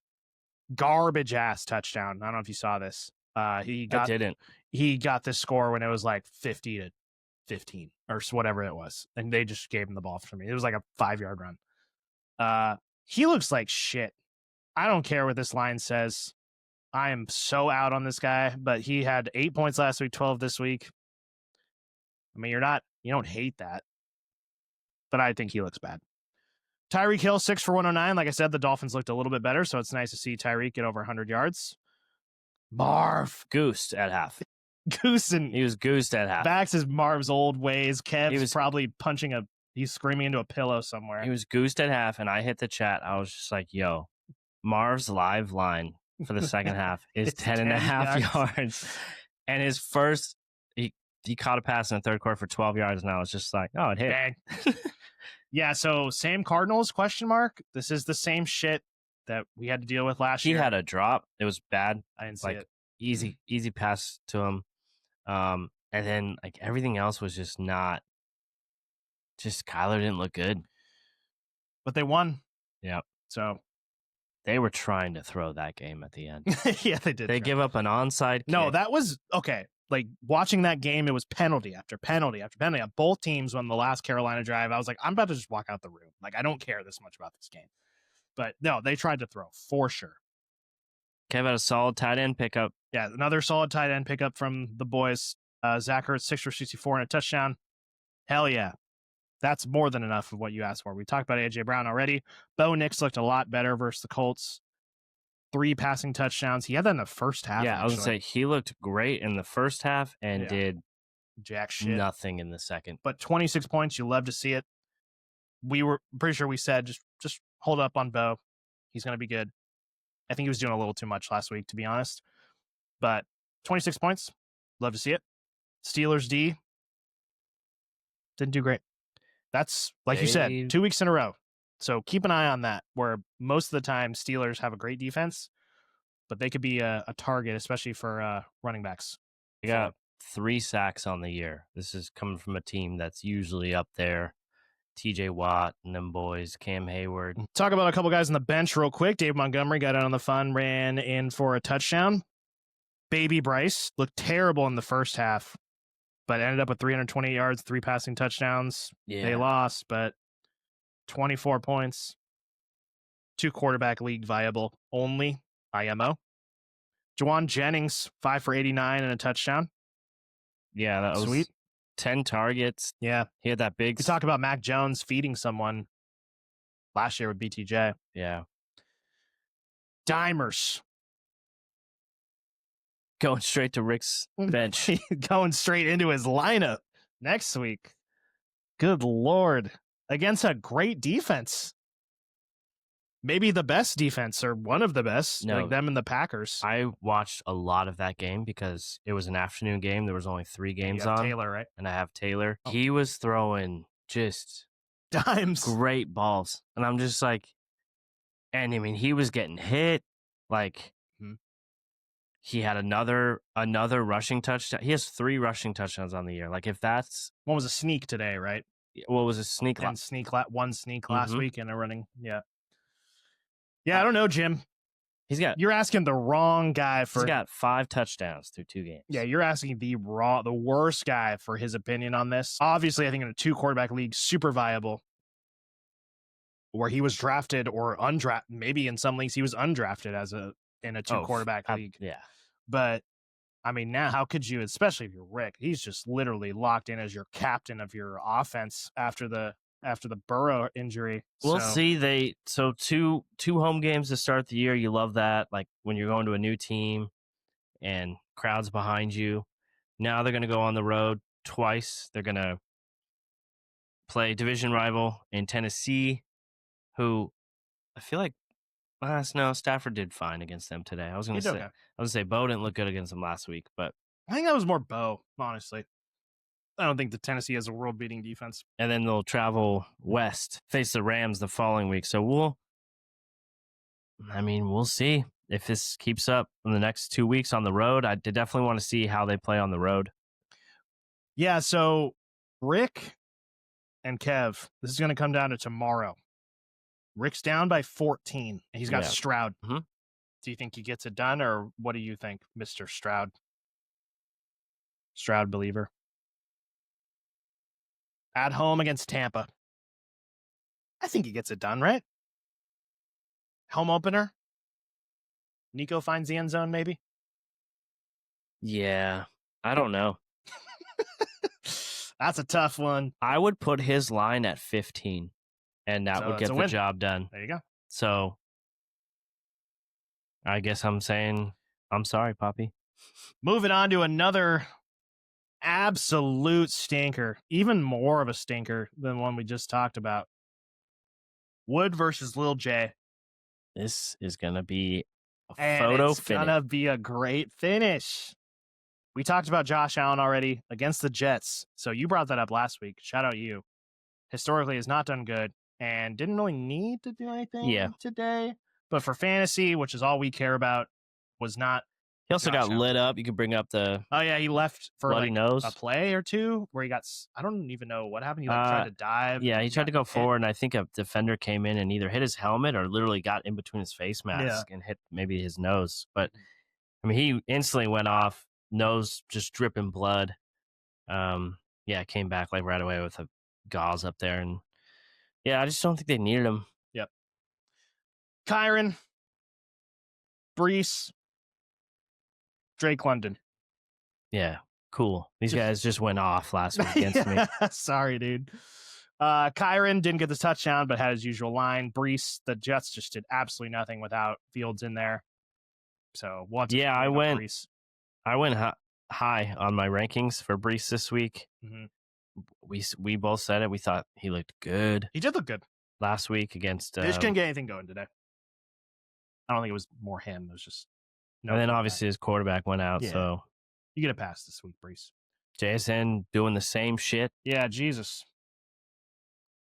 Garbage ass touchdown. I don't know if you saw this. I didn't. He got this score when it was like 50-15 or whatever it was. And they just gave him the ball for me. It was like a 5-yard run. He looks like shit. I don't care what this line says. I am so out on this guy, but he had 8 points last week, 12 this week. I mean, you don't hate that, but I think he looks bad. Tyreek Hill, 6 for 109. Like I said, the Dolphins looked a little bit better, so it's nice to see Tyreek get over 100 yards. Marv. Goosed at half. Goosen. He was goosed at half. Backs his Marv's old ways. Kev's probably he's screaming into a pillow somewhere. He was goosed at half, and I hit the chat. I was just like, yo, Marv's live line for the second half is 10.5 yards. And his first, he caught a pass in the third quarter for 12 yards, and I was just like, oh, it hit. Bang. Yeah, so same Cardinals, question mark. This is the same shit that we had to deal with last year. He had a drop. It was bad. I didn't see it. Easy pass to him. And then like everything else was just not. Just Kyler didn't look good. But they won. Yeah. So they were trying to throw that game at the end. Yeah, they did. They give up an onside kick. No, that was okay. Like watching that game, it was penalty after penalty after penalty on both teams. On the last Carolina drive, I was like, I'm about to just walk out the room. Like, I don't care this much about this game. But no, they tried to throw for sure. Kev had a solid tight end pickup. Yeah, another solid tight end pickup from the boys. Zach Ertz, 6 for 64 and a touchdown. Hell yeah. That's more than enough of what you asked for. We talked about A.J. Brown already. Bo Nix looked a lot better versus the Colts. 3 passing touchdowns. He had that in the first half. Yeah, I was going to say, he looked great in the first half and did jack shit. Nothing in the second. But 26 points, you love to see it. We were pretty sure we said, just hold up on Bo. He's going to be good. I think he was doing a little too much last week, to be honest. But 26 points, love to see it. Steelers D didn't do great. That's, like you said, 2 weeks in a row. So keep an eye on that, where most of the time Steelers have a great defense, but they could be a target, especially for running backs. They got 3 sacks on the year. This is coming from a team that's usually up there. TJ Watt and them boys, Cam Hayward. Talk about a couple guys on the bench real quick. Dave Montgomery got in on the fun, ran in for a touchdown. Baby Bryce looked terrible in the first half, but ended up with 320 yards, 3 passing touchdowns. Yeah. They lost, but 24 points. 2 quarterback league viable only, IMO. Juwan Jennings, 5 for 89 and a touchdown. Yeah, that was sweet. 10 targets. Yeah. He had that big... We talk about Mac Jones feeding someone last year with BTJ. Yeah. Dimers. Going straight to Rick's bench. Going straight into his lineup next week. Good Lord. Against a great defense. Maybe the best defense, or one of the best, like them and the Packers. I watched a lot of that game because it was an afternoon game. There was only 3 games on. Taylor, right? And I have Taylor. Oh. He was throwing just dimes, great balls. And I'm just like, and I mean, he was getting hit. Like, he had another rushing touchdown. He has 3 rushing touchdowns on the year. Like, if that's... One was a sneak today, right? What was a sneak? One sneak last week and a running. Yeah. Yeah, I don't know, Jim. You're asking the wrong guy for... He's got 5 touchdowns through 2 games. Yeah, you're asking the worst guy for his opinion on this. Obviously, I think in a 2 quarterback league, super viable. Where he was drafted or undrafted. Maybe in some leagues he was undrafted in a 2 quarterback league. Yeah. But I mean, now how could you, especially if you're Rick, he's just literally locked in as your captain of your offense after the Burrow injury. We'll see. Two home games to start the year. You love that. Like when you're going to a new team and crowds behind you. Now they're going to go on the road twice. They're going to play division rival in Tennessee, who I feel like no, Stafford did fine against them today. I was going to say Bo didn't look good against them last week, but I think that was more Bo, honestly. I don't think the Tennessee has a world-beating defense. And then they'll travel west, face the Rams the following week. So we'll see if this keeps up in the next 2 weeks on the road. I definitely want to see how they play on the road. Yeah, so Rick and Kev, this is going to come down to tomorrow. Rick's down by 14. He's got Stroud. Mm-hmm. Do you think he gets it done, or what do you think, Mr. Stroud? Stroud believer. At home against Tampa. I think he gets it done, right? Home opener. Nico finds the end zone, maybe. Yeah, I don't know. That's a tough one. I would put his line at 15, and that So would that's get a the win. job done. There you go. So I guess I'm saying I'm sorry, Poppy. Moving on to another absolute stinker, even more of a stinker than one we just talked about. Wood versus Lil J. This is going to be a And photo it's finish. gonna be a great finish. We talked about Josh Allen already against the Jets. So you brought that up last week. Shout out you. Historically has not done good and didn't really need to do anything today. But for fantasy, which is all we care about, was not. He also Josh got Allen. lit up. You can bring up the. Oh, yeah. He left for bloody like nose. a play or two where he got. I don't even know what happened. He like tried to dive. Yeah, he tried to go forward, and I think a defender came in and either hit his helmet or literally got in between his face mask and hit maybe his nose. But I mean, he instantly went off, nose just dripping blood. Yeah, came back like right away with a gauze up there, and yeah, I just don't think they needed him. Yep. Kyron, Brees, Drake London. Yeah, cool. These guys just went off last week against me. Sorry, dude. Kyron didn't get the touchdown, but had his usual line. Brees, the Jets just did absolutely nothing without Fields in there. So we'll have to I went Brees. I went high on my rankings for Brees this week. Mm-hmm. We both said it. We thought he looked good. He did look good last week against. They just couldn't get anything going today. I don't think it was more him. It was just. And then obviously his quarterback went out, so you get a pass this week, Brees. JSN doing the same shit. Yeah, Jesus.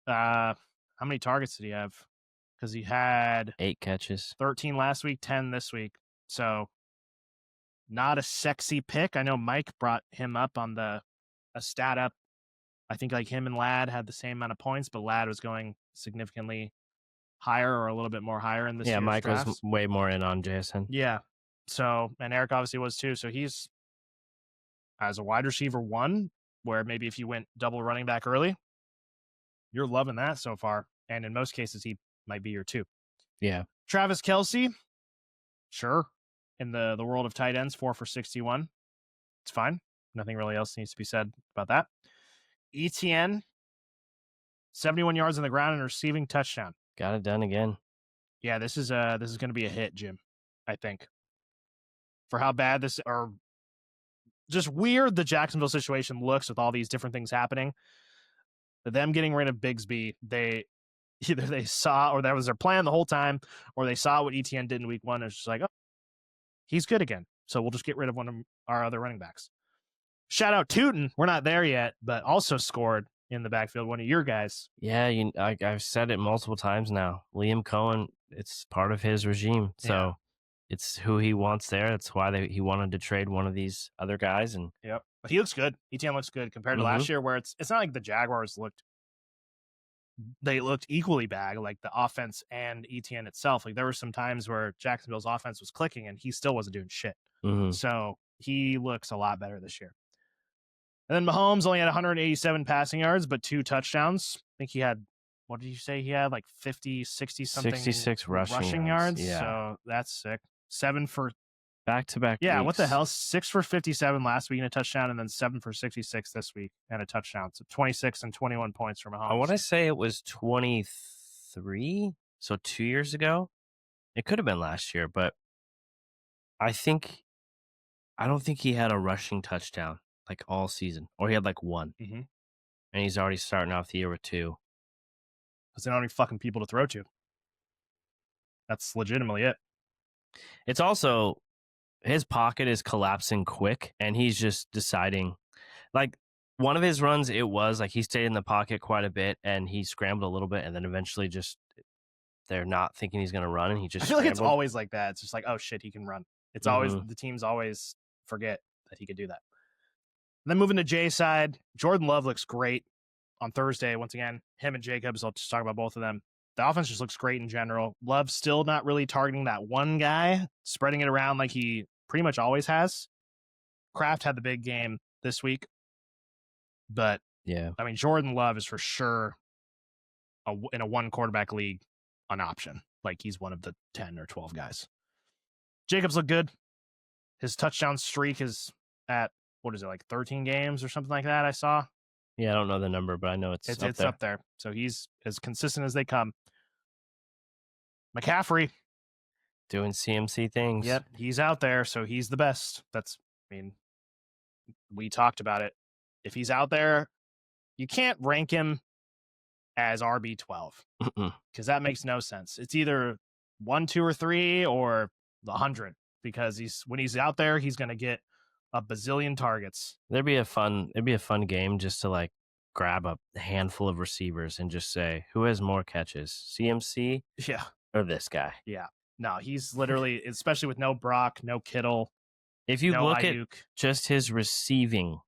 How many targets did he have? Because he had 8 catches, 13 last week, 10 this week. So not a sexy pick. I know Mike brought him up on a stat up. I think like him and Ladd had the same amount of points, but Ladd was going significantly higher or a little bit more higher in this year's Mike drafts. was way more in on JSN. Yeah. So, and Eric obviously was too. So he's as a wide receiver 1, where maybe if you went double running back early, you're loving that so far. And in most cases, he might be your 2. Yeah. Travis Kelce, sure. In the world of tight ends, 4 for 61. It's fine. Nothing really else needs to be said about that. ETN, 71 yards on the ground and receiving touchdown. Got it done again. Yeah, this is going to be a hit, Jim, I think. For how bad this, or just weird the Jacksonville situation looks with all these different things happening. Them getting rid of Bigsby, either they saw, or that was their plan the whole time, or they saw what ETN did in week 1 and it's just like, oh, he's good again. So we'll just get rid of one of our other running backs. Shout out Tootin. We're not there yet, but also scored in the backfield, one of your guys. Yeah, I've said it multiple times now. Liam Cohen, it's part of his regime. So it's who he wants there. That's why he wanted to trade one of these other guys. And yep. But he looks good. ETN looks good compared to last year, where it's not like the Jaguars looked equally bad, like the offense and ETN itself. Like there were some times where Jacksonville's offense was clicking and he still wasn't doing shit. Mm-hmm. So he looks a lot better this year. And then Mahomes only had 187 passing yards, but 2 touchdowns. I think he had, what did you say? He had like 50, 60 something 66 rushing yards. Yeah. So that's sick. 7 for back-to-back Yeah, weeks. what the hell? 6 for 57 last week and a touchdown, and then 7 for 66 this week and a touchdown. So 26 and 21 points from Mahomes. I want to say it was 23, so 2 years ago. It could have been last year, but I don't think he had a rushing touchdown like all season, or he had like 1. Mm-hmm. And he's already starting off the year with 2. Because they don't have any fucking people to throw to. That's legitimately it. It's also, his pocket is collapsing quick, and he's just deciding, like, one of his runs, it was like he stayed in the pocket quite a bit, and he scrambled a little bit, and then eventually just, they're not thinking he's going to run, and he just I feel like it's scrambled. always like that. It's just like, oh shit, he can run. It's always, the teams always forget that he could do that. And then moving to Jay's side, Jordan Love looks great on Thursday. Once again, him and Jacobs, I'll just talk about both of them. The offense just looks great in general. Love still not really targeting that one guy, spreading it around like he pretty much always has. Kraft had the big game this week. But, yeah, I mean, Jordan Love is for sure in a 1 quarterback league an option. like he's one of the 10 or 12 guys. Jacobs looked good. His touchdown streak is at, what is it, like 13 games or something like that I saw? Yeah, I don't know the number, but I know it's up there. So he's as consistent as they come. McCaffrey. Doing CMC things. Yep, he's out there, so he's the best. We talked about it. If he's out there, you can't rank him as RB12 because that makes no sense. It's either 1, 2, or 3 or 100 because when he's out there, he's going to get a bazillion targets. It'd be a fun game just to like grab a handful of receivers and just say who has more catches, CMC, or this guy. Yeah, no, he's literally, especially with no Brock, no Kittle. If you look at just his receiving,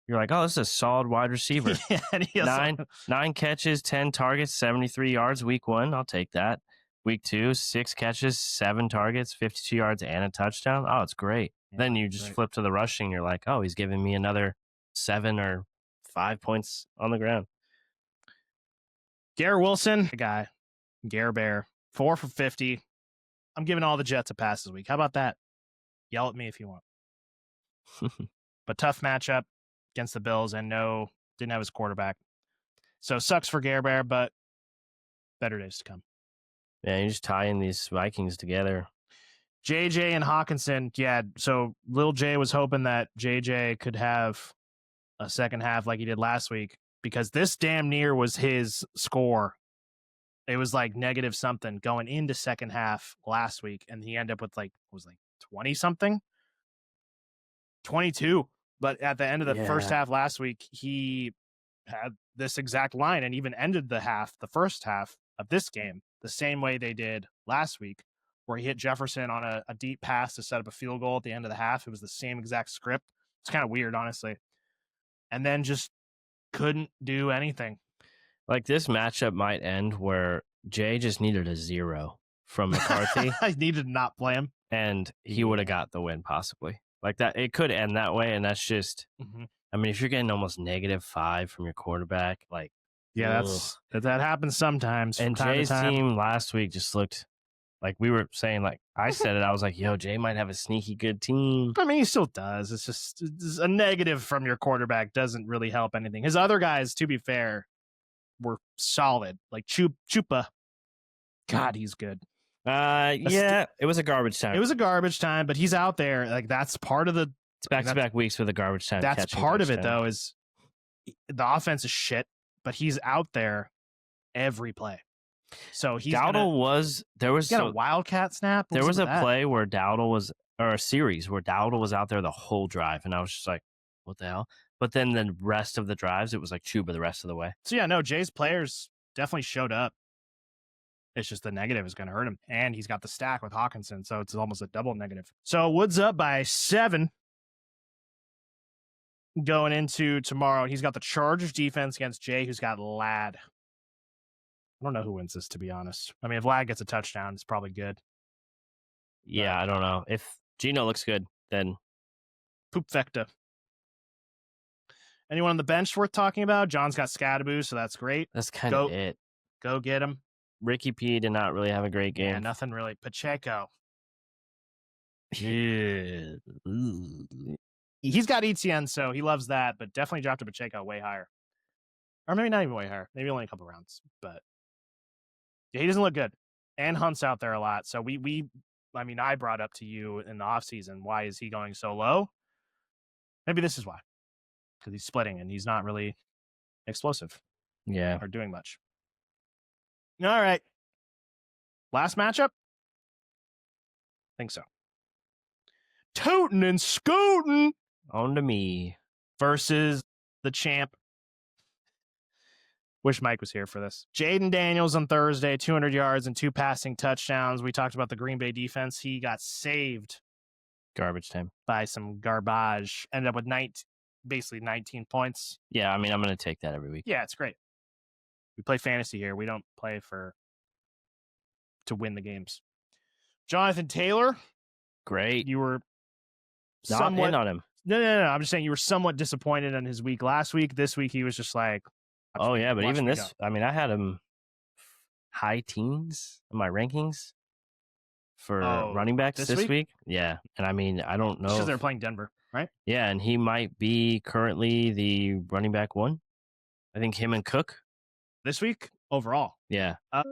you're like, oh, this is a solid wide receiver. And he has 9 catches, 10 targets, 73 yards. Week 1, I'll take that. Week 2, 6 catches, 7 targets, 52 yards, and a touchdown. Oh, it's great. Yeah, then you just flip to the rushing. You're like, oh, he's giving me another 7 or 5 points on the ground. Garrett Wilson, the guy. Gare Bear, 4 for 50. I'm giving all the Jets a pass this week. How about that? Yell at me if you want. But tough matchup against the Bills, and didn't have his quarterback. So sucks for Gare Bear, but better days to come. Yeah, you're just tying these Vikings together. JJ and Hawkinson, yeah. So Lil J was hoping that JJ could have a second half like he did last week because this damn near was his score. It was like negative something going into second half last week, and he ended up with 20 something, 22. But at the end of the first half last week, he had this exact line and even ended the first half of this game the same way they did last week, where he hit Jefferson on a deep pass to set up a field goal at the end of the half. It was the same exact script. It's kind of weird, honestly. And then just couldn't do anything. Like this matchup might end where Jay just needed a 0 from McCarthy. I needed to not play him. And he would have got the win possibly. Like that, it could end that way. And that's just, I mean, if you're getting almost -5 from your quarterback, like, yeah, that happens sometimes. And Jay's team last week just looked like we were saying, like I said it, I was like, yo, Jay might have a sneaky good team. I mean, he still does. It's just a negative from your quarterback doesn't really help anything. His other guys, to be fair, were solid. Like Chupa. God, he's good. Yeah, it was a garbage time. It was a garbage time, but he's out there. Like that's part of the back-to-back weeks with a garbage time. That's part of it, though. Is the offense is shit, but he's out there every play. So he's Dowdle there was a wildcat snap. There was a play where Dowdle was, or a series where Dowdle was out there the whole drive, and I was just like, what the hell? But then the rest of the drives, it was like Chuba the rest of the way. So yeah, no, Jay's players definitely showed up. It's just the negative is going to hurt him. And he's got the stack with Hawkinson, so it's almost a double negative. So Woods up by 7 going into tomorrow. He's got the Chargers defense against Jay, who's got Ladd. I don't know who wins this, to be honest. I mean, if Ladd gets a touchdown, it's probably good. Yeah, I don't know. If Gino looks good, then poop vecta. Anyone on the bench worth talking about? John's got Scadaboo, so that's great. That's kind of it. Go get him. Ricky P did not really have a great game. Yeah, nothing really. Pacheco. Yeah. He's got ETN, so he loves that, but definitely dropped to Pacheco way higher. Or maybe not even way higher. Maybe only a couple rounds. But yeah, he doesn't look good. And Hunt's out there a lot. So I brought up to you in the offseason, why is he going so low? Maybe this is why. Because he's splitting and he's not really explosive. Yeah. Or doing much. All right. Last matchup? I think so. Tootin' and Scootin' on to me versus the champ. Wish Mike was here for this. Jaden Daniels on Thursday, 200 yards and 2 passing touchdowns. We talked about the Green Bay defense. He got saved. Garbage time. By some garbage. Ended up with basically 19 points. Yeah, I mean, I'm going to take that every week. Yeah, it's great. We play fantasy here. We don't play to win the games. Jonathan Taylor. Great. You were somewhat in on him. No. I'm just saying you were somewhat disappointed in his week last week. This week he was just like, oh yeah, but even this, I mean, I had him high teens in my rankings for running backs this week. Yeah. And I mean, I don't know. Because they're playing Denver, right? Yeah. And he might be currently the running back one. I think him and Cook. This week overall. Yeah. I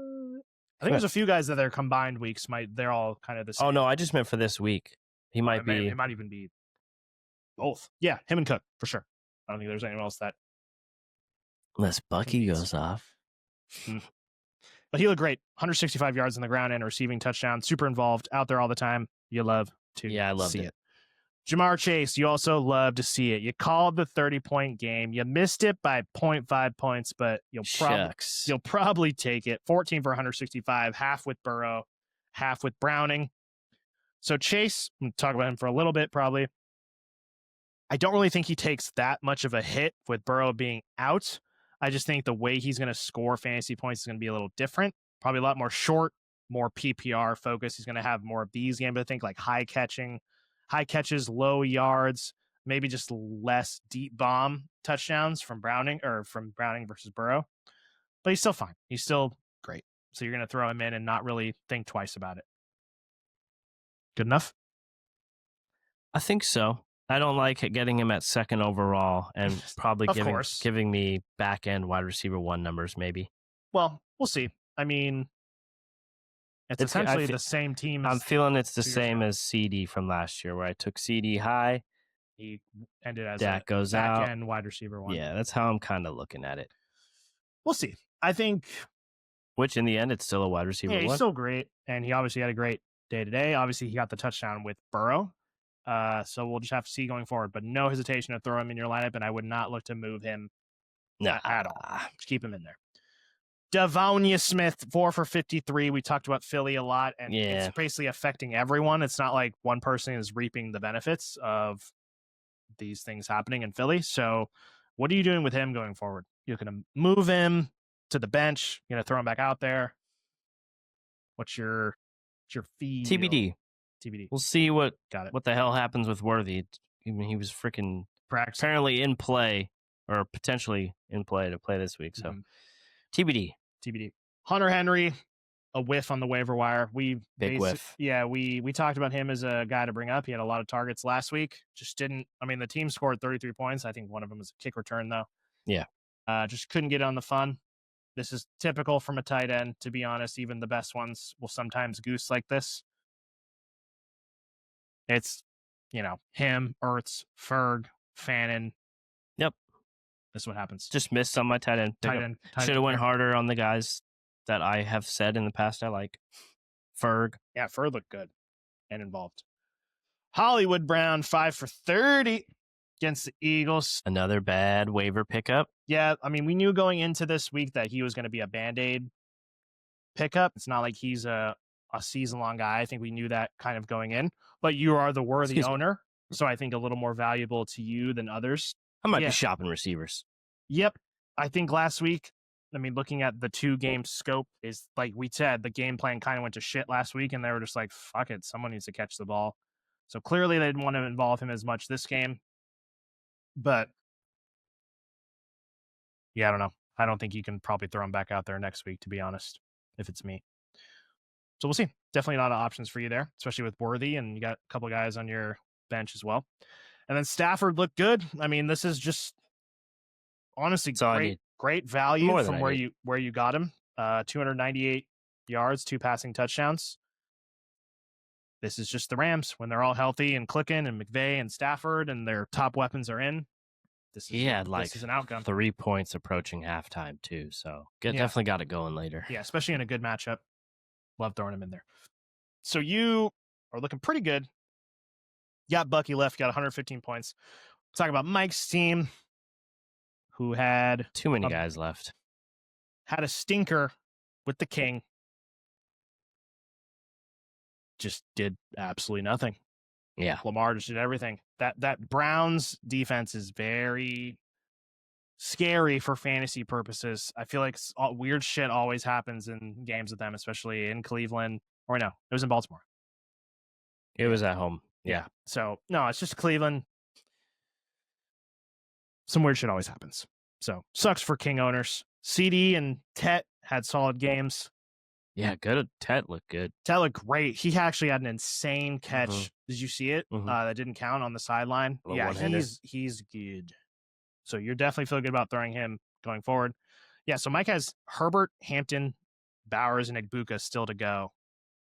think there's a few guys that their combined weeks they're all kind of the same. Oh, no, I just meant for this week. He might be. It might even be both. Yeah, him and Cook, for sure. I don't think there's anyone else that. Unless Bucky goes off. But he looked great. 165 yards on the ground and a receiving touchdown. Super involved, out there all the time. You love to I loved see it. Jamar Chase, you also love to see it. You called the 30-point game. You missed it by 0.5 points, but you'll probably take it. 14 for 165, half with Burrow, half with Browning. So Chase, I'm going to talk about him for a little bit probably. I don't really think he takes that much of a hit with Burrow being out. I just think the way he's going to score fantasy points is going to be a little different. Probably a lot more short, more PPR focus. He's going to have more of these games, I think, like high catches, low yards, maybe just less deep bomb touchdowns from Browning versus Burrow. But he's still fine. He's still great. So you're going to throw him in and not really think twice about it. Good enough? I think so. I don't like getting him at second overall and probably giving me back end wide receiver 1 numbers, maybe. Well, we'll see. I mean, it's essentially the same team. I'm feeling it's the same as CD from last year, where I took CD high. He ended as Dak goes back out. end wide receiver 1. Yeah, that's how I'm kind of looking at it. We'll see. I think. Which in the end, it's still a wide receiver 1. He's still great, and he obviously had a great day today. Obviously, he got the touchdown with Burrow. So we'll just have to see going forward. But no hesitation to throw him in your lineup, and I would not look to move him at all. Just keep him in there. Devonta Smith, 4 for 53. We talked about Philly a lot, and it's basically affecting everyone. It's not like one person is reaping the benefits of these things happening in Philly. So what are you doing with him going forward? You're going to move him to the bench? You're going to throw him back out there? What's your fee? TBD. We'll see what the hell happens with Worthy. He was freaking apparently in play or potentially in play to play this week. So TBD. Hunter Henry, a whiff on the waiver wire. Big whiff. Yeah, we talked about him as a guy to bring up. He had a lot of targets last week. Just didn't. I mean, the team scored 33 points. I think one of them was a kick return though. Yeah. Just couldn't get on the fun. This is typical from a tight end, to be honest. Even the best ones will sometimes goose like this. It's, him, Ertz, Ferg, Fannin. Yep. That's what happens. Just missed on my tight end. Should have went harder on the guys that I have said in the past I like. Ferg. Yeah, Ferg looked good and involved. Hollywood Brown, 5 for 30 against the Eagles. Another bad waiver pickup. Yeah, I mean, we knew going into this week that he was going to be a Band-Aid pickup. It's not like he's a season-long guy. I think we knew that kind of going in. But you are the worthy owner, so I think a little more valuable to you than others. I might be shopping receivers. Yep. I think last week, looking at the 2-game scope is, like we said, the game plan kind of went to shit last week, and they were just like, fuck it, someone needs to catch the ball. So clearly they didn't want to involve him as much this game. But, yeah, I don't know. I don't think you can probably throw him back out there next week, to be honest, if it's me. So we'll see. Definitely a lot of options for you there, especially with Worthy, and you got a couple of guys on your bench as well. And then Stafford looked good. I mean, this is just honestly great value from where you got him. 298 yards, 2 passing touchdowns. This is just the Rams when they're all healthy and clicking, and McVay and Stafford and their top weapons are in. This is an outcome. 3 points approaching halftime too, so definitely got it going later. Yeah, especially in a good matchup. Love throwing him in there. So you are looking pretty good. You got Bucky left. You got 115 points. Let's talk about Mike's team, who had too many guys left. Had a stinker with the King. Just did absolutely nothing. Yeah. Lamar just did everything. That Browns defense is very scary for fantasy purposes. I feel like weird shit always happens in games with them, especially in Cleveland. Or no, it was in Baltimore. It was at home. Yeah. So, no, it's just Cleveland. Some weird shit always happens. So, sucks for King owners. CD and Tet had solid games. Yeah, good. Ted looked good. Ted looked great. He actually had an insane catch. Mhm. Did you see it? Mhm. That didn't count on the sideline. Little Yeah, one-hander. he's good. So you're definitely feeling good about throwing him going forward. Yeah, so Mike has Herbert, Hampton, Bowers, and Igbuka still to go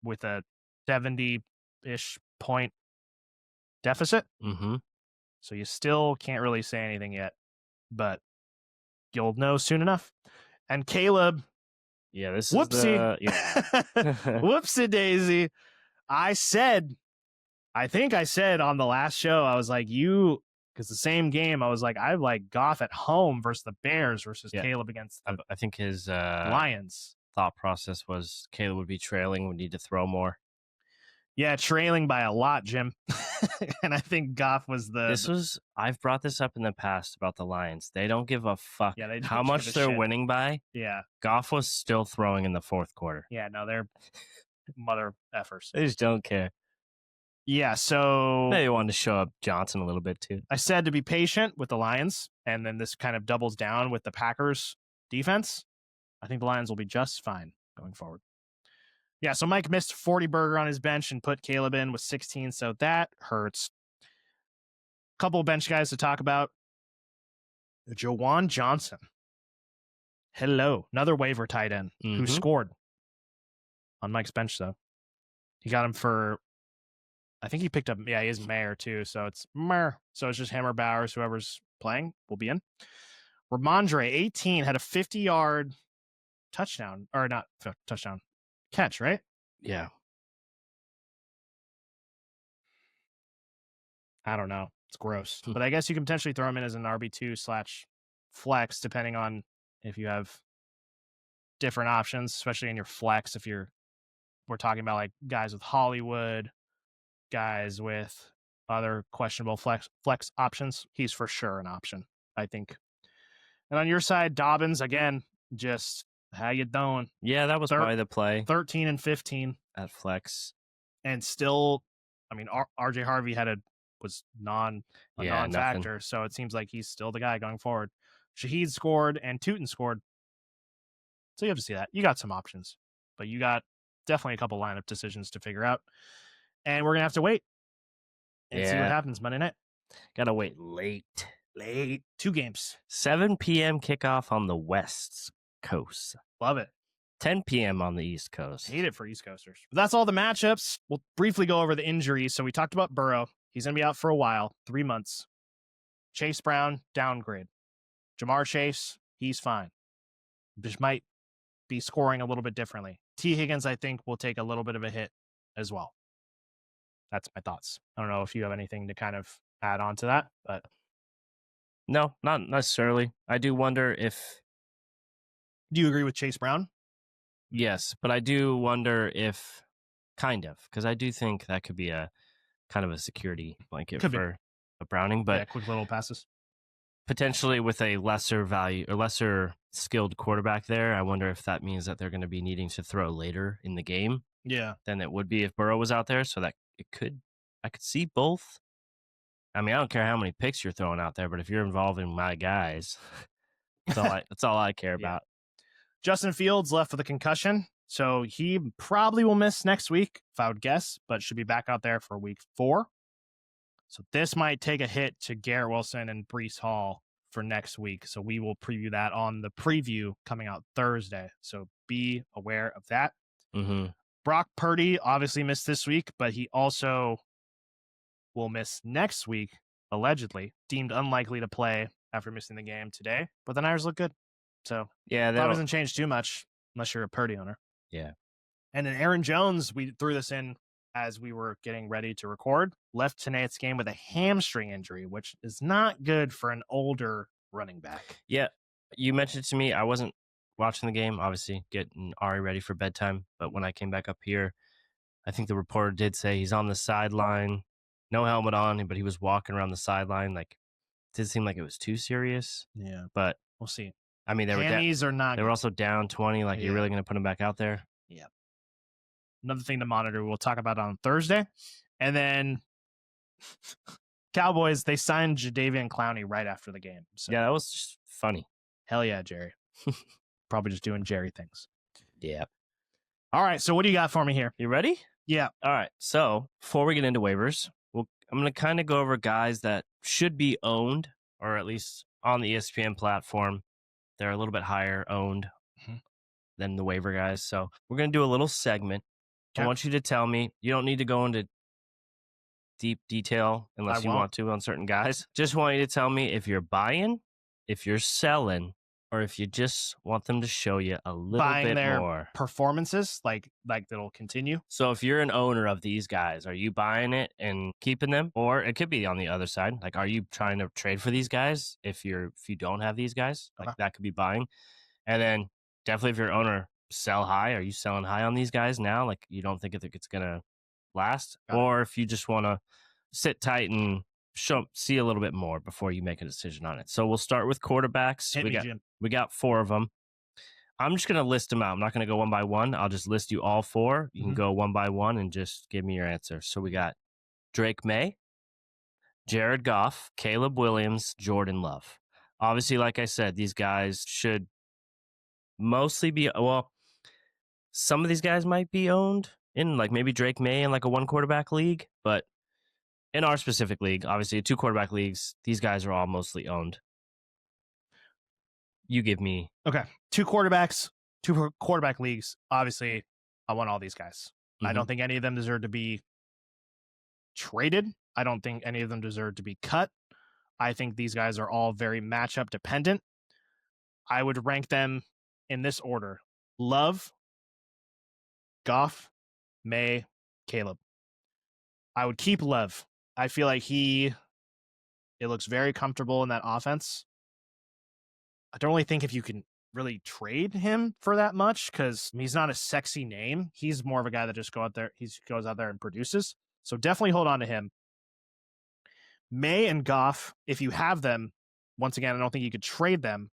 with a 70-ish point deficit. Mm-hmm. So you still can't really say anything yet, but you'll know soon enough. And Caleb, Yeah, this whoopsie, is the whoopsie daisy. I think I said on the last show, I was like, because the same game, I was like, I like Goff at home versus the Bears versus Caleb against the I think his Lions. thought process was Caleb would be trailing, would need to throw more. Yeah, trailing by a lot, Jim. And I think Goff was I've brought this up in the past about the Lions. They don't give a fuck Yeah, they don't how give much a they're shit. winning by. Yeah. Goff was still throwing in the fourth quarter. Yeah, no, they're mother effers. They just don't care. Yeah, so They wanted to show up Johnson a little bit too. I said to be patient with the Lions, and then this kind of doubles down with the Packers defense. I think the Lions will be just fine going forward. Yeah, so Mike missed 40 burger on his bench and put Caleb in with 16, so that hurts. Couple of bench guys to talk about. Jawan Johnson. Hello. Another waiver tight end who scored on Mike's bench, though. He got him for, I think he picked up, he is Mayer, too, so it's Mayer. So it's just him or Bowers, whoever's playing will be in. Ramondre, 18, had a 50-yard touchdown, or not touchdown, catch, right? Yeah. I don't know. It's gross. But I guess you can potentially throw him in as an RB2/flex, depending on if you have different options, especially in your flex. We're talking about like guys with Hollywood, guys with other questionable flex options. He's for sure an option, I think. And on your side, Dobbins, again, just how you doing? Yeah, that was probably the play. 13 and 15 at flex. And still, I mean, RJ Harvey was non-factor, nothing. so it seems like he's still the guy going forward. Shaheed scored and Tootin scored, so you have to see that. You got some options, but you got definitely a couple lineup decisions to figure out, and we're gonna have to wait and see what happens Monday night. Gotta wait late. 2 games. 7 p.m. kickoff on the West Coast. Love it. 10 p.m. on the East Coast. Hate it for East Coasters. But that's all the matchups. We'll briefly go over the injuries. So we talked about Burrow. He's going to be out for a while, 3 months. Chase Brown, downgrade. Jamar Chase, he's fine. Just might be scoring a little bit differently. T. Higgins, I think, will take a little bit of a hit as well. That's my thoughts. I don't know if you have anything to kind of add on to that, but. No, not necessarily. I do wonder if. Do you agree with Chase Brown? Yes, but I do wonder if, kind of, because I do think that could be a kind of a security blanket for a Browning, but yeah, quick little passes. Potentially with a lesser value or lesser skilled quarterback there, I wonder if that means that they're going to be needing to throw later in the game. Yeah, than it would be if Burrow was out there. So that I could see both. I mean, I don't care how many picks you're throwing out there, but if you're involving my guys, that's all I care about. Justin Fields left with a concussion, so he probably will miss next week, if I would guess, but should be back out there for week 4. So this might take a hit to Garrett Wilson and Breece Hall for next week. So we will preview that on the preview coming out Thursday. So be aware of that. Mm-hmm. Brock Purdy obviously missed this week, but he also will miss next week, allegedly, deemed unlikely to play after missing the game today. But the Niners look good. So yeah, that doesn't change too much unless you're a Purdy owner. Yeah. And then Aaron Jones, we threw this in as we were getting ready to record, left tonight's game with a hamstring injury, which is not good for an older running back. Yeah. You mentioned it to me. I wasn't watching the game, obviously, getting Ari ready for bedtime. But when I came back up here, I think the reporter did say he's on the sideline, no helmet on, but he was walking around the sideline. Like, it didn't seem like it was too serious. Yeah. But we'll see. I mean, they were also down 20. Like, you're really going to put him back out there? Yeah. Another thing to monitor. We'll talk about on Thursday. And then Cowboys, they signed Jadeveon Clowney right after the game. So. Yeah, that was just funny. Hell yeah, Jerry. Probably just doing Jerry things. Yeah. All right. So what do you got for me here? You ready? Yeah. All right. So before we get into waivers, I'm going to kind of go over guys that should be owned, or at least on the ESPN platform. They're a little bit higher owned than the waiver guys. So we're going to do a little segment. I want you to tell me, you don't need to go into deep detail unless you want to on certain guys. Just want you to tell me if you're buying, if you're selling, or if you just want them to show you a little bit their more performances, like that'll continue. So if you're an owner of these guys, are you buying it and keeping them? Or it could be on the other side. Like, are you trying to trade for these guys if you don't have these guys? Like that could be buying. And then definitely if you're an owner, sell high. Are you selling high on these guys now? Like you don't think it's gonna last? Or if you just want to sit tight and see a little bit more before you make a decision on it. So we'll start with quarterbacks. We got 4 of them. I'm just going to list them out. I'm not going to go one by one. I'll just list you all 4. You can go one by one and just give me your answer. So we got Drake May, Jared Goff, Caleb Williams, Jordan Love. Obviously, like I said, these guys should mostly be, well, some of these guys might be owned in like maybe Drake May in like a 1 quarterback league, but in our specific league, obviously 2 quarterback leagues, these guys are all mostly owned. You give me. Okay. 2 quarterbacks, 2 quarterback leagues. Obviously, I want all these guys. I don't think any of them deserve to be traded. I don't think any of them deserve to be cut. I think these guys are all very matchup dependent. I would rank them in this order: Love, Goff, May, Caleb. I would keep Love. I feel like it looks very comfortable in that offense. I don't really think if you can really trade him for that much because he's not a sexy name. He's more of a guy that just goes out there and produces. So definitely hold on to him. May and Goff, if you have them, once again, I don't think you could trade them,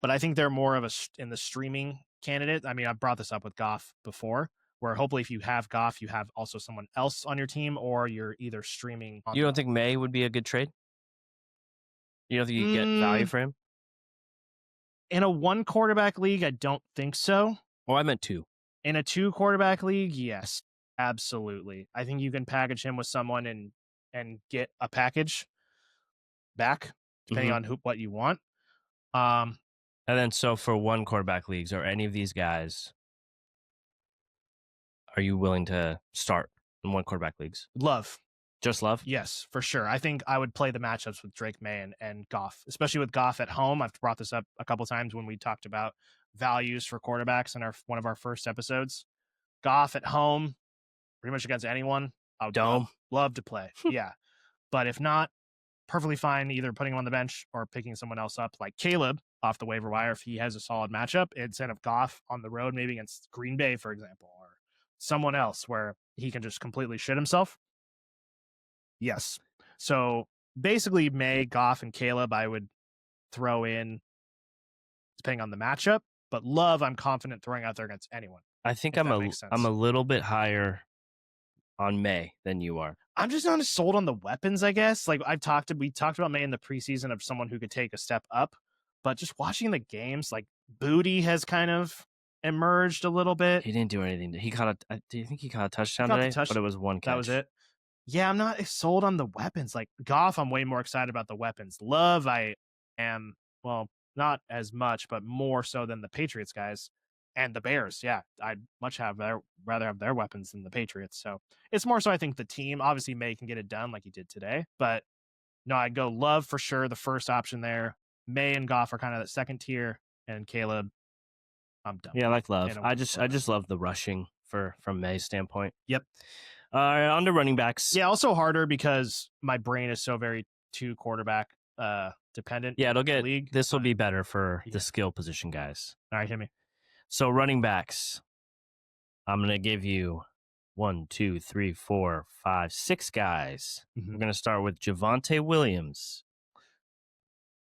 but I think they're more of in the streaming candidate. I mean, I've brought this up with Goff before, where hopefully if you have Goff, you have also someone else on your team, or you're either streaming. You don't think May would be a good trade? You don't think you get value for him? In a 1 quarterback league, I don't think so. Oh, I meant 2. In a 2 quarterback league, yes, absolutely. I think you can package him with someone and get a package back, depending on what you want. And then so for 1 quarterback leagues, or any of these guys, are you willing to start in 1 quarterback leagues? Love. Just Love? Yes, for sure. I think I would play the matchups with Drake May and Goff, especially with Goff at home. I've brought this up a couple times when we talked about values for quarterbacks in one of our first episodes. Goff at home, pretty much against anyone, I would love to play. Yeah. But if not, perfectly fine either putting him on the bench or picking someone else up like Caleb off the waiver wire if he has a solid matchup instead of Goff on the road, maybe against Green Bay, for example, or someone else where he can just completely shit himself. Yes. So basically May, Goff, and Caleb I would throw in depending on the matchup, but Love I'm confident throwing out there against anyone. I think I'm a little bit higher on May than you are. I'm just not as sold on the weapons, I guess. Like we talked about May in the preseason of someone who could take a step up, but just watching the games, like Booty has kind of emerged a little bit. He didn't do anything. Do you think he caught a touchdown today? But it was 1 catch. That was it. Yeah, I'm not sold on the weapons. Like Goff, I'm way more excited about the weapons. Love, I am, well, not as much, but more so than the Patriots guys and the Bears. Yeah, I'd rather have their weapons than the Patriots. So it's more so I think the team, obviously May can get it done like he did today. But no, I'd go Love for sure, the first option there. May and Goff are kind of that second tier, and Caleb, I'm done. Yeah, I like Love. I just love the rushing from May's standpoint. Yep. On to running backs. Yeah, also harder because my brain is so very 2 quarterback dependent. Yeah, this will be better for the skill position guys. All right, hit me. So running backs, I'm gonna give you 1, 2, 3, 4, 5, 6 guys. We're gonna start with Javonte Williams.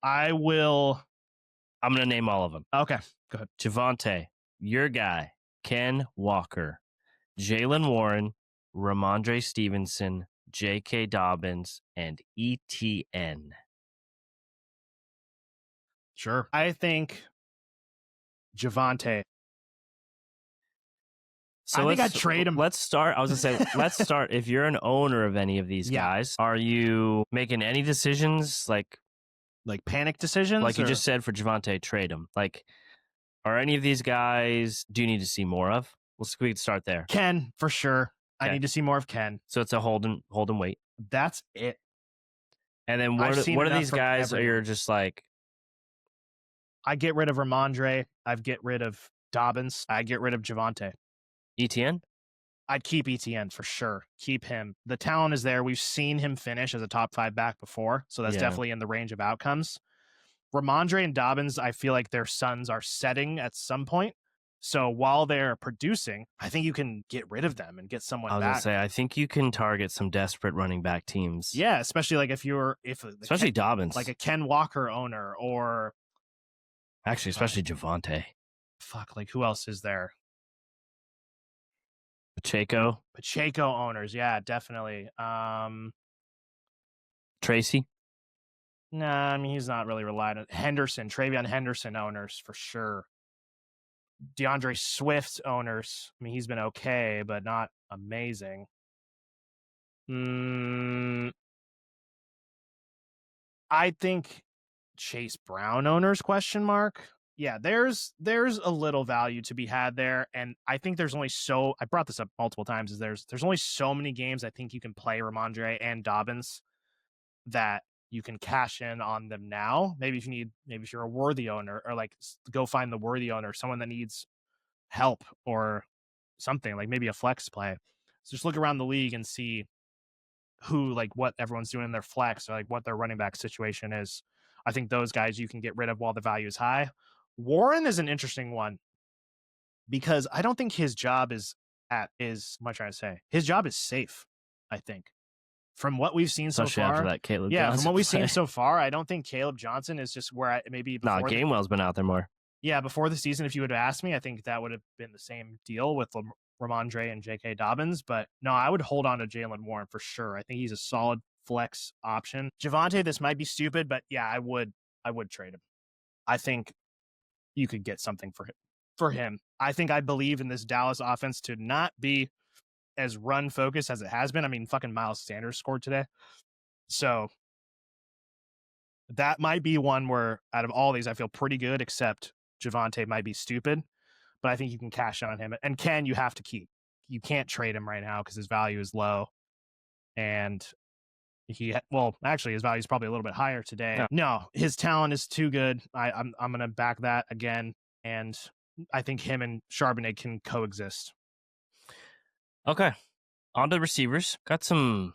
I'm gonna name all of them. Okay, go ahead. Javonte, your guy, Ken Walker, Jaylen Warren, Ramondre Stevenson, J.K. Dobbins, and ETN. Sure. I think Javonte. So I think I'd trade him. Let's start. I was gonna say, let's start. If you're an owner of any of these guys, are you making any decisions like panic decisions? Like you just said for Javonte, trade him. Like, are any of these guys? Do you need to see more of? We could start there. Ken, for sure. Okay. I need to see more of Ken. So it's a hold and wait. That's it. And then what are these guys? Are you just like? I get rid of Ramondre. I'd get rid of Dobbins. I get rid of Javonte. ETN? I'd keep ETN for sure. Keep him. The talent is there. We've seen him finish as a top 5 back before, so that's definitely in the range of outcomes. Ramondre and Dobbins, I feel like their suns are setting at some point. So while they're producing, I think you can get rid of them and get someone back. I was gonna say, I think you can target some desperate running back teams. Yeah, especially like especially Dobbins, like a Ken Walker owner, or actually, especially Javonte. Fuck, like who else is there? Pacheco owners, yeah, definitely. Tracy. Nah, I mean he's not really relied on Travion Henderson owners for sure. DeAndre Swift owners. I mean, he's been okay, but not amazing. I think Chase Brown owners ? Yeah, there's a little value to be had there, and I think there's only I brought this up multiple times. Is there's only so many games I think you can play Ramondre and Dobbins that you can cash in on them now. Maybe if you're a worthy owner, or like go find the worthy owner, someone that needs help or something, like maybe a flex play. So just look around the league and see who, like, what everyone's doing in their flex, or like what their running back situation is. I think those guys you can get rid of while the value is high. Warren is an interesting one because I don't think his job is what I'm trying to say. His job is safe, I think. From what we've seen so far, after that Caleb Johnson from what we've seen so far, I don't think Caleb Johnson is just where Gainwell's been out there more. Yeah, before the season, if you would have asked me, I think that would have been the same deal with Ramondre and J.K. Dobbins. But no, I would hold on to Jaylen Warren for sure. I think he's a solid flex option. Javonte, this might be stupid, but yeah, I would trade him. I think you could get something for him. I think I believe in this Dallas offense to not be as run focused as it has been. I mean, fucking Miles Sanders scored today. So that might be one where out of all these, I feel pretty good, except Javonte might be stupid, but I think you can cash in on him. And Ken, you have to keep. You can't trade him right now because his value is low. And actually his value is probably a little bit higher today. Yeah. No, his talent is too good. I'm going to back that again. And I think him and Charbonnet can coexist. Okay. On to the receivers. Got some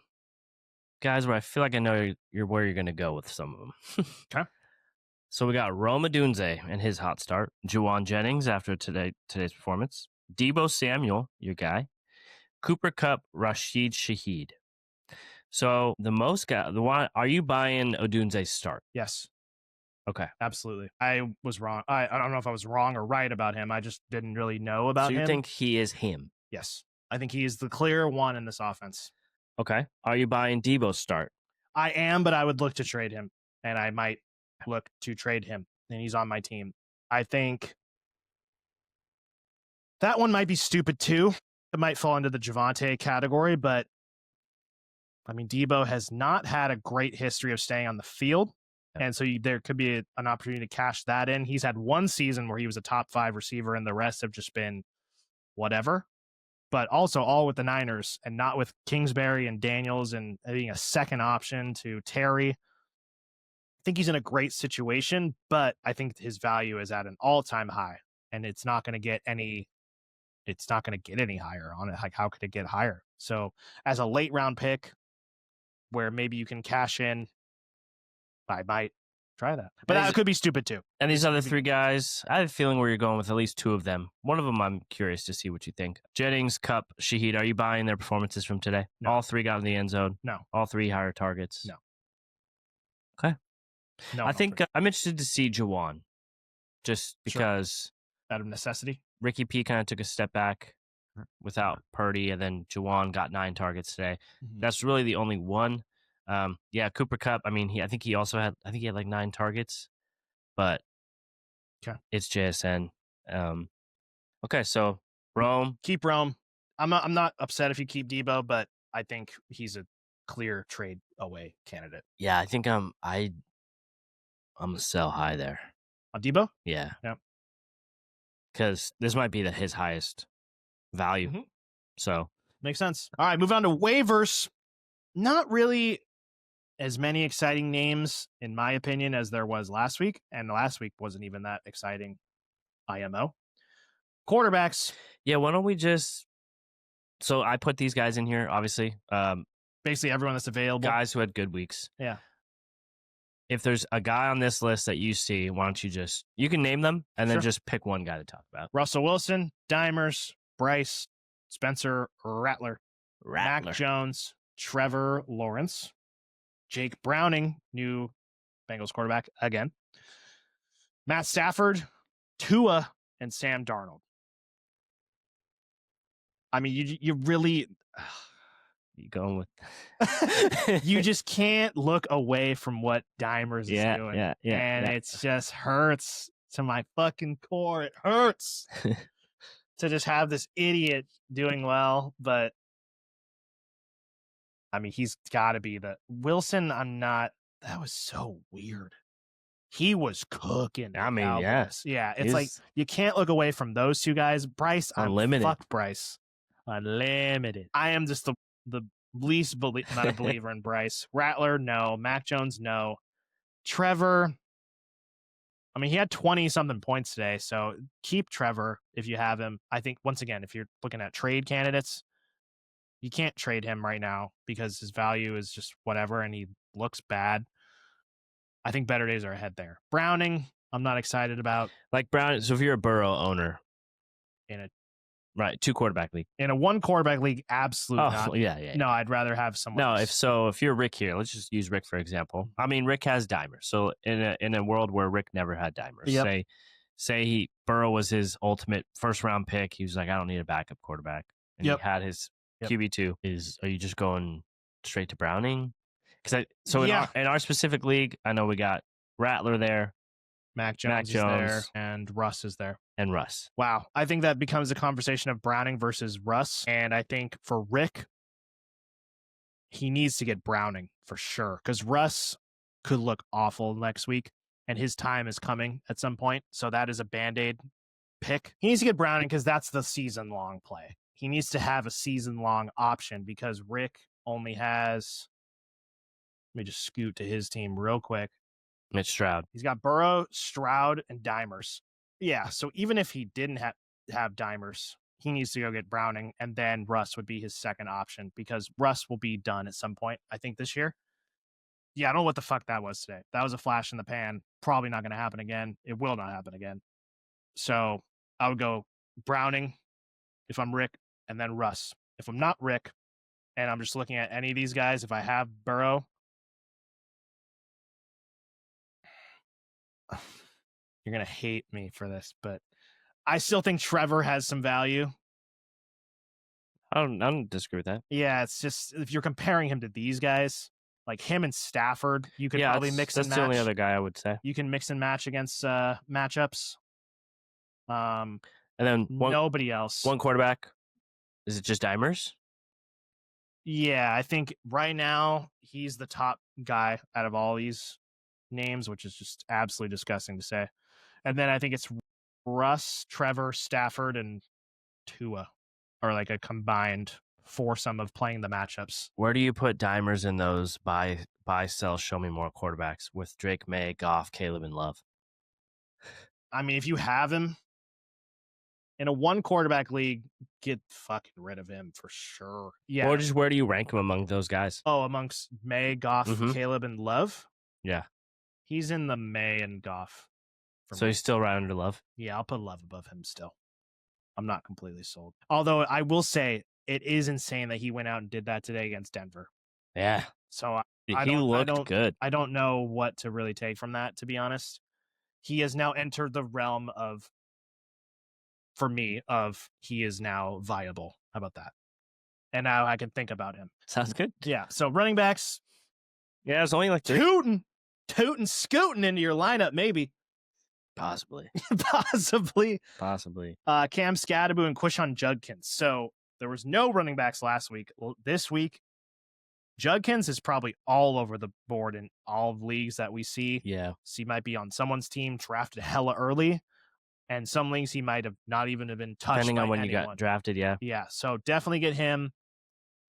guys where I feel like I know where you're going to go with some of them. Okay. So we got Rome Odunze and his hot start. Juwan Jennings after today's performance. Deebo Samuel, your guy. Cooper Kupp, Rashid Shaheed. So are you buying Odunze's start? Yes. Okay. Absolutely. I was wrong. I don't know if I was wrong or right about him. I just didn't really know about him. So you think he is him? Yes. I think he is the clear one in this offense. Okay. Are you buying Deebo's start? I am, but I would look to trade him, and I might look to trade him, and he's on my team. I think that one might be stupid too. It might fall into the Javonte category, but I mean, Deebo has not had a great history of staying on the field. And so there could be an opportunity to cash that in. He's had one season where he was a top 5 receiver, and the rest have just been whatever. But also all with the Niners and not with Kingsbury and Daniels and being a second option to Terry. I think he's in a great situation, but I think his value is at an all-time high, and it's not going to get any higher on it. Like, how could it get higher? So as a late round pick where maybe you can cash in, I might try that. But that could be stupid too. And these other 3 guys, I have a feeling where you're going with at least 2 of them. One of them I'm curious to see what you think. Jennings, Kupp, Shaheed, are you buying their performances from today? No. All 3 got in the end zone? No. All 3 higher targets? No. Okay. No. I think I'm interested to see Juwan, just because. Out of necessity? Ricky P kind of took a step back without Purdy, and then Juwan got 9 targets today. Mm-hmm. That's really the only one. Cooper Kupp. I mean, I think he had like 9 targets, but it's JSN. Okay, so Rome. Keep Rome. I'm not upset if you keep Debo, but I think he's a clear trade away candidate. Yeah, I think I'm a sell high there. On Debo? Yeah. Yeah. Because this might be his highest value. Mm-hmm. So makes sense. All right, move on to waivers. Not really as many exciting names, in my opinion, as there was last week. And last week wasn't even that exciting. IMO. Quarterbacks. Yeah, why don't we just... So I put these guys in here, obviously. Basically everyone that's available. Guys who had good weeks. Yeah. If there's a guy on this list that you see, why don't you can name them and then Sure. just pick one guy to talk about. Russell Wilson, Dimers, Bryce, Spencer Rattler, Mac Jones, Trevor Lawrence, Jake Browning, new Bengals quarterback again, Matt Stafford, Tua, and Sam Darnold. I mean, you really... You going with... you just can't look away from what Dimers is doing. Yeah. And it just hurts to my fucking core. It hurts to just have this idiot doing well. But I mean, he's got to be the... Wilson, I'm not... That was so weird. He was cooking. I mean, yes. Yeah, it's like you can't look away from those two guys. Bryce, unlimited. Fuck Bryce. Unlimited. I am just the least not a believer in Bryce. Rattler, no. Mac Jones, no. Trevor, I mean, he had 20-something points today, so keep Trevor if you have him. I think, once again, if you're looking at trade candidates, you can't trade him right now because his value is just whatever, and he looks bad. I think better days are ahead there. Browning, I'm not excited about. Like Brown, so if you're a Burrow owner. In a... Right, 2 quarterback league. In a 1 quarterback league, absolutely not. Yeah. No, I'd rather have someone else. If you're Rick here, let's just use Rick for example. I mean, Rick has Dimers. So in a world where Rick never had Dimers, say Burrow was his ultimate first round pick, he was like, I don't need a backup quarterback, and he had his QB2. Are you just going straight to Browning? Because in our specific league, I know we got Rattler there, Mac Jones is there, and Russ is there. And Russ. Wow. I think that becomes a conversation of Browning versus Russ. And I think for Rick, he needs to get Browning for sure. Because Russ could look awful next week. And his time is coming at some point. So that is a Band-Aid pick. He needs to get Browning because that's the season-long play. He needs to have a season-long option because Rick only has... Let me just scoot to his team real quick. Mitch Stroud. He's got Burrow, Stroud, and Dimers. Yeah, so even if he didn't have Dimers, he needs to go get Browning, and then Russ would be his second option because Russ will be done at some point, I think, this year. Yeah, I don't know what the fuck that was today. That was a flash in the pan. Probably not going to happen again. It will not happen again. So I would go Browning if I'm Rick, and then Russ. If I'm not Rick, and I'm just looking at any of these guys, if I have Burrow, you're going to hate me for this, but I still think Trevor has some value. I don't disagree with that. Yeah, it's just if you're comparing him to these guys, like him and Stafford, you could probably mix and match. That's the only other guy I would say. You can mix and match against matchups. And then nobody else. 1 quarterback. Is it just Dimers? Yeah, I think right now he's the top guy out of all these names, which is just absolutely disgusting to say. And then I think it's Russ, Trevor, Stafford, and Tua are like a combined foursome of playing the matchups. Where do you put Dimers in those buy, sell, show me more quarterbacks with Drake May, Goff, Caleb, and Love? I mean, if you have him in a 1 quarterback league, get fucking rid of him for sure. Yeah. Or just where do you rank him among those guys? Oh, amongst May, Goff, Caleb, and Love? Yeah. He's in the May and Goff. So he's still right under Love? Yeah, I'll put Love above him still. I'm not completely sold. Although I will say it is insane that he went out and did that today against Denver. Yeah. So he looked good. I don't know what to really take from that, to be honest. He has now entered the realm of, for me, he is now viable. How about that? And now I can think about him. Sounds good. Yeah. So running backs. Yeah, it's only like 3. Tootin' scooting into your lineup, maybe. Possibly. Possibly. Possibly. Cam Scadaboo and Quishon Judkins. So there was no running backs last week. Well, this week, Judkins is probably all over the board in all of leagues that we see. Yeah. So he might be on someone's team drafted hella early. And some leagues he might have not even have been touched Depending by on when anyone. you got drafted, yeah. Yeah, so definitely get him.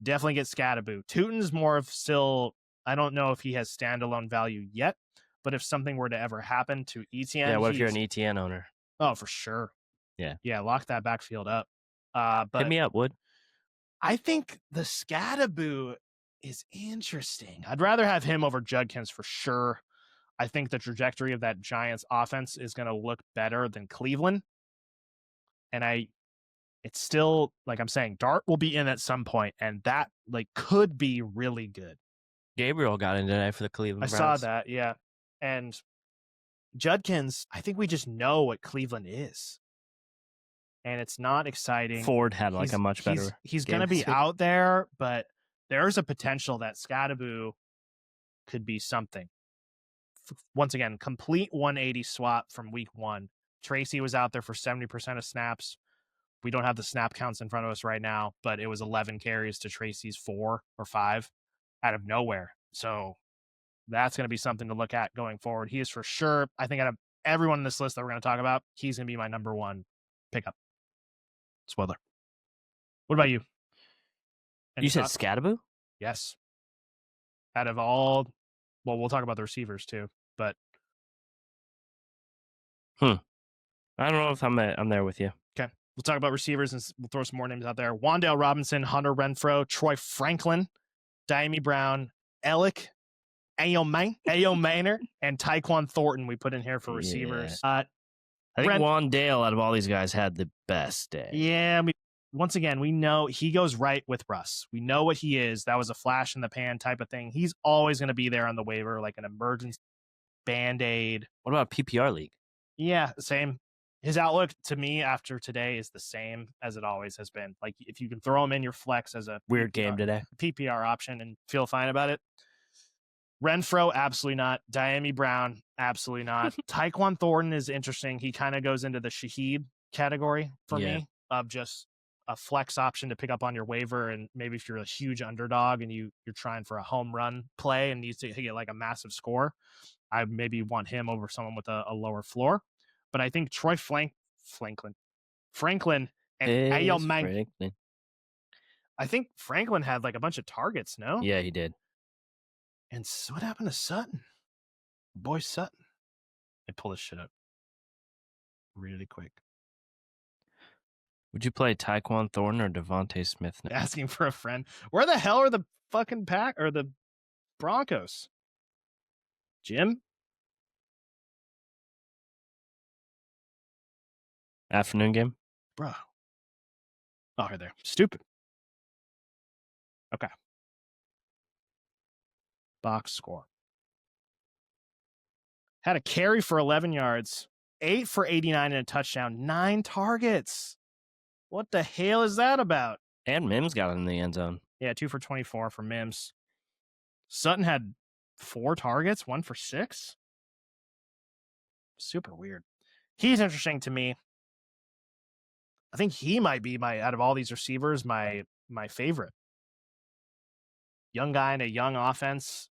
Definitely get Scatterboo. Tootin's more of still, I don't know if he has standalone value yet, but if something were to ever happen to ETN. Yeah, what if you're an ETN owner? Oh, for sure. Yeah. Yeah, lock that backfield up. Hit But me up, Wood. I think the Scatterboo is interesting. I'd rather have him over Judkins for sure. I think the trajectory of that Giants offense is going to look better than Cleveland. And it's still, like I'm saying, Dart will be in at some point, and that like could be really good. Gabriel got in today for the Cleveland Browns. I saw that, yeah. And Judkins, I think we just know what Cleveland is. And it's not exciting. Ford had like a much better. He's going to be out there, but there's a potential that Scatterboo could be something. Once again, complete 180 swap from week 1. Tracy was out there for 70% of snaps. We don't have the snap counts in front of us right now, but it was 11 carries to Tracy's 4 or 5 out of nowhere. So that's going to be something to look at going forward. He is for sure, I think out of everyone in this list that we're going to talk about, he's going to be my number 1 pickup. Spoiler. What about you? You said Scatterboo? Yes. Out of all, well, we'll talk about the receivers too, but. I don't know if I'm there with you. Okay. We'll talk about receivers and we'll throw some more names out there. Wan'Dale Robinson, Hunter Renfrow, Troy Franklin, Diami Brown, Alec, Ayo Manor, and Tyquan Thornton we put in here for receivers. I think Wan'Dale out of all these guys had the best day. Yeah. Once again, we know he goes right with Russ. We know what he is. That was a flash in the pan type of thing. He's always going to be there on the waiver, like an emergency Band-Aid. What about PPR league? Yeah, same. His outlook to me after today is the same as it always has been. Like if you can throw him in your flex as a weird game today, PPR option and feel fine about it. Renfro, absolutely not. Diami Brown, absolutely not. Tyquan Thornton is interesting. He kind of goes into the Shaheed category for me of just a flex option to pick up on your waiver. And maybe if you're a huge underdog and you're trying for a home run play and needs to get like a massive score, I maybe want him over someone with a lower floor. But I think Troy Franklin and Ayo Mang. I think Franklin had like a bunch of targets, no? Yeah, he did. And what happened to Sutton? Boy Sutton. I pull this shit up really quick. Would you play Tyquan Thornton or Devontae Smith now? Asking for a friend. Where the hell are the fucking Pack or the Broncos? Jim? Afternoon game? Bro. Oh, here there. Stupid. Okay. Box score. Had a carry for 11 yards, 8 for 89 and a touchdown, 9 targets. What the hell is that about? And Mims got in the end zone. Yeah, 2 for 24 for Mims. Sutton had 4 targets, 1 for 6. Super weird. He's interesting to me. I think he might be out of all these receivers, my favorite. Young guy in a young offense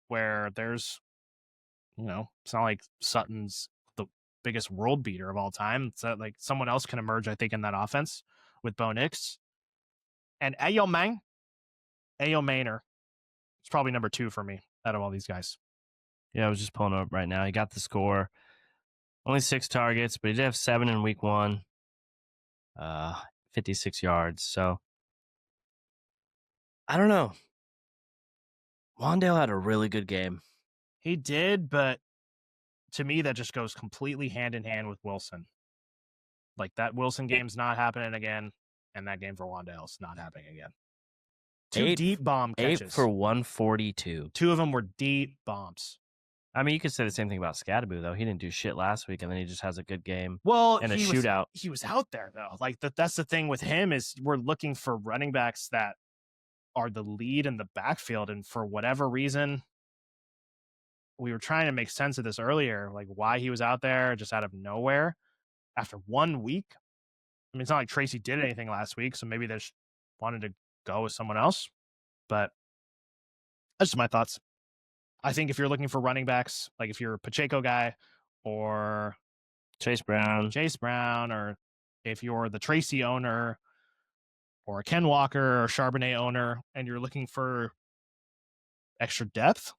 where there's, it's not like Sutton's the biggest world beater of all time. It's like someone else can emerge, I think, in that offense with Bo Nix. And Ayo Manor is probably number 2 for me out of all these guys. Yeah, I was just pulling it up right now. He got the score. Only 6 targets, but he did have 7 in week 1. 56 yards. So, I don't know. Wan'Dale had a really good game. He did, but to me, that just goes completely hand in hand with Wilson. Like that Wilson game's not happening again, and that game for Wan'Dale's not happening again. 2 deep bomb catches. 8 for 142. 2 of them were deep bombs. I mean, you could say the same thing about Scatterboo, though. He didn't do shit last week, and then he just has a good game. Well, and a shootout. He was out there, though. Like that's the thing with him is we're looking for running backs that are the lead in the backfield, and for whatever reason, we were trying to make sense of this earlier, like why he was out there just out of nowhere after 1 week. I mean, it's not like Tracy did anything last week, so maybe there's wanted to go with someone else. But that's just my thoughts. I think if you're looking for running backs, like if you're a Pacheco guy or Chase Brown, or if you're the Tracy owner or a Ken Walker or Charbonnet owner, and you're looking for extra depth,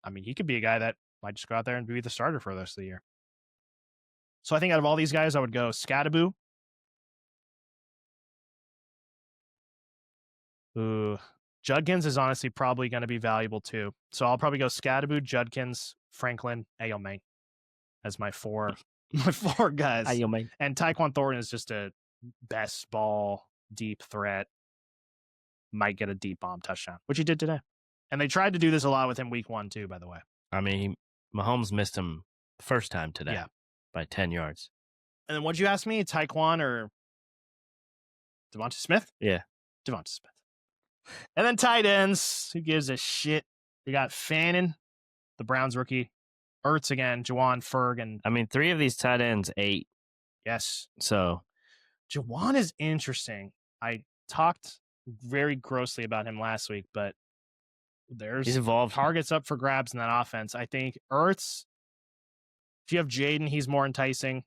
I mean, he could be a guy that might just go out there and be the starter for the rest of the year. So I think out of all these guys, I would go Scadaboo. Ooh, Judkins is honestly probably going to be valuable too. So I'll probably go Scadaboo, Judkins, Franklin, Ayome as my four guys. Ayome. And Tyquan Thornton is just a best ball deep threat. Might get a deep bomb touchdown, which he did today. And they tried to do this a lot with him week 1 too, by the way. I mean, Mahomes missed him the first time today by 10 yards. And then what'd you ask me? Tyquan or Devonta Smith? Yeah. Devonta Smith. And then tight ends. Who gives a shit? We got Fannin, the Browns rookie. Ertz again, Juwan, Ferg, and... I mean, 3 of these tight ends, 8. Yes. So... Juwan is interesting. I talked very grossly about him last week, but there's he's involved. Targets up for grabs in that offense. I think Ertz, if you have Jaden, he's more enticing.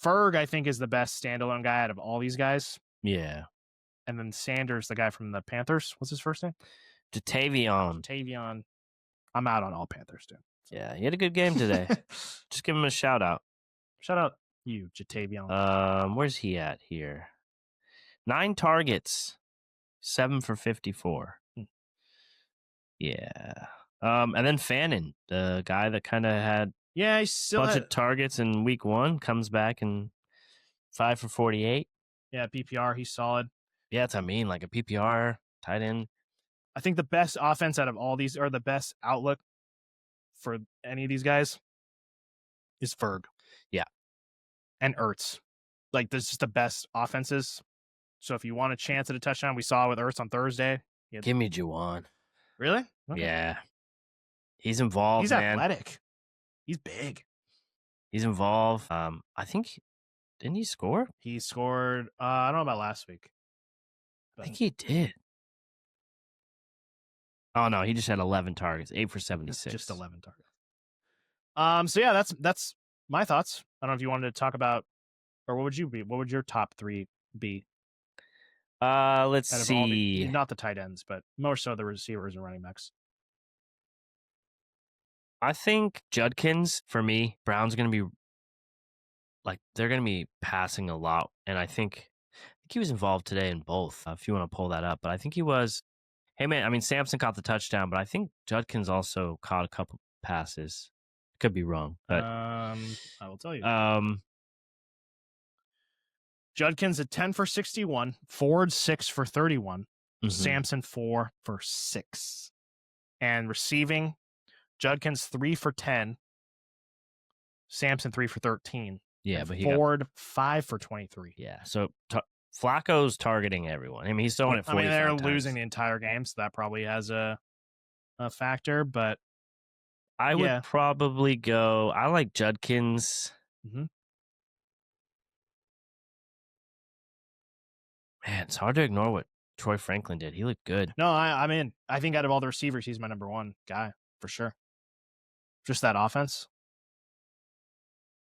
Ferg, I think, is the best standalone guy out of all these guys. Yeah. And then Sanders, the guy from the Panthers. What's his first name? Jatavion. I'm out on all Panthers, too. Yeah, he had a good game today. Just give him a shout out. Shout out you, Jatavion. Where's he at here? 9 targets, 7 for 54. Yeah. And then Fannin, the guy that kind of had he's still a bunch of targets in week 1, comes back and 5 for 48. Yeah, PPR, he's solid. Yeah, that's what I mean, like a PPR tight end. I think the best offense out of all these, or the best outlook for any of these guys, is Ferg. Yeah. And Ertz. Like, this is the best offenses. So if you want a chance at a touchdown, we saw with Ertz on Thursday. Give me Juwan. Really? Okay. Yeah. He's involved, He's man. athletic. He's big. He's involved. I think, didn't he score? He scored, I don't know about last week. I think he did. Oh, no, he just had 11 targets, 8 for 76. Just 11 targets. So, yeah, that's my thoughts. I don't know if you wanted to talk about, or what would you be? What would your top 3 be? Let's see. Not the tight ends, but more so the receivers and running backs. I think Judkins, for me, Brown's going to be, like, they're going to be passing a lot. And I think he was involved today in both, if you want to pull that up. But I think he was, hey, man, I mean, Sampson caught the touchdown, but I think Judkins also caught a couple passes. Could be wrong, but I will tell you. Judkins at 10 for 61, Ford 6 for 31, Sampson 4 for 6. And receiving, Judkins 3 for 10, Sampson 3 for 13. Yeah, but Ford 5 for 23. Yeah, so Flacco's targeting everyone. I mean, he's throwing it 45 they're times. losing the entire game, so that probably has a factor, but I would probably go, I like Judkins. Man, it's hard to ignore what Troy Franklin did. He looked good. No, I mean, I think out of all the receivers, he's my number 1 guy, for sure. Just that offense.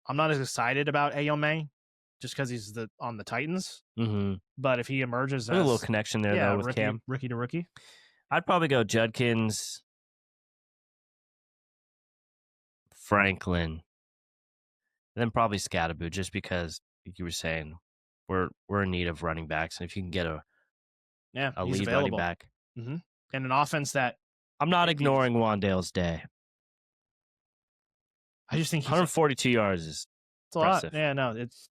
I'm not as excited about Ayome just because he's on the Titans. But if he emerges as a little connection there, though, with Cam. Rookie to rookie. I'd probably go Judkins, Franklin, and then probably Scadaboo, just because, like you were saying, we're in need of running backs, and if you can get a lead running back, and an offense that I'm not ignoring Wandale's day. I just think 142 yards is impressive. A lot. Yeah, no, it's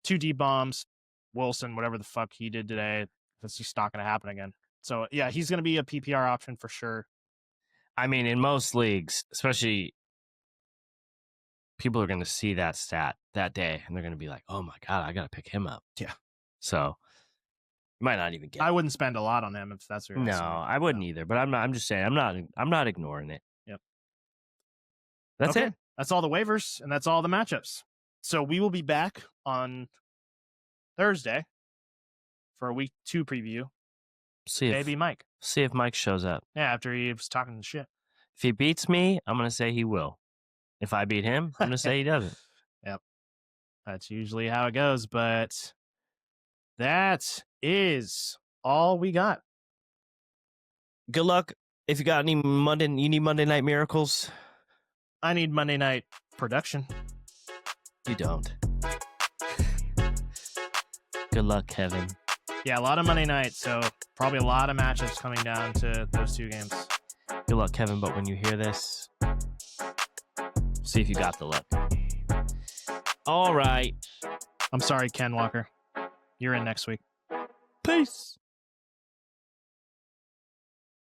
2 deep bombs, Wilson, whatever the fuck he did today, that's just not going to happen again. So yeah, he's going to be a PPR option for sure. I mean, in most leagues, especially, people are going to see that stat that day, and they're going to be like, "Oh my god, I got to pick him up." Yeah. So you might not even get. I wouldn't spend a lot on him if that's what you're asking. I wouldn't either. But I'm just saying, I'm not ignoring it. Yep. That's it. That's all the waivers, and that's all the matchups. So we will be back on Thursday for a week 2 preview. See if Mike shows up. Yeah, after he was talking shit. If he beats me, I'm going to say he will. If I beat him, I'm going to say he doesn't. Yep. That's usually how it goes, but that is all we got. Good luck. If you got any Monday Night Miracles. I need Monday night production. You don't. Good luck, Kevin. Yeah, a lot of Monday night, so probably a lot of matchups coming down to those 2 games. Good luck, Kevin, but when you hear this, see if you got the luck. All right. I'm sorry, Ken Walker. You're in next week. Peace.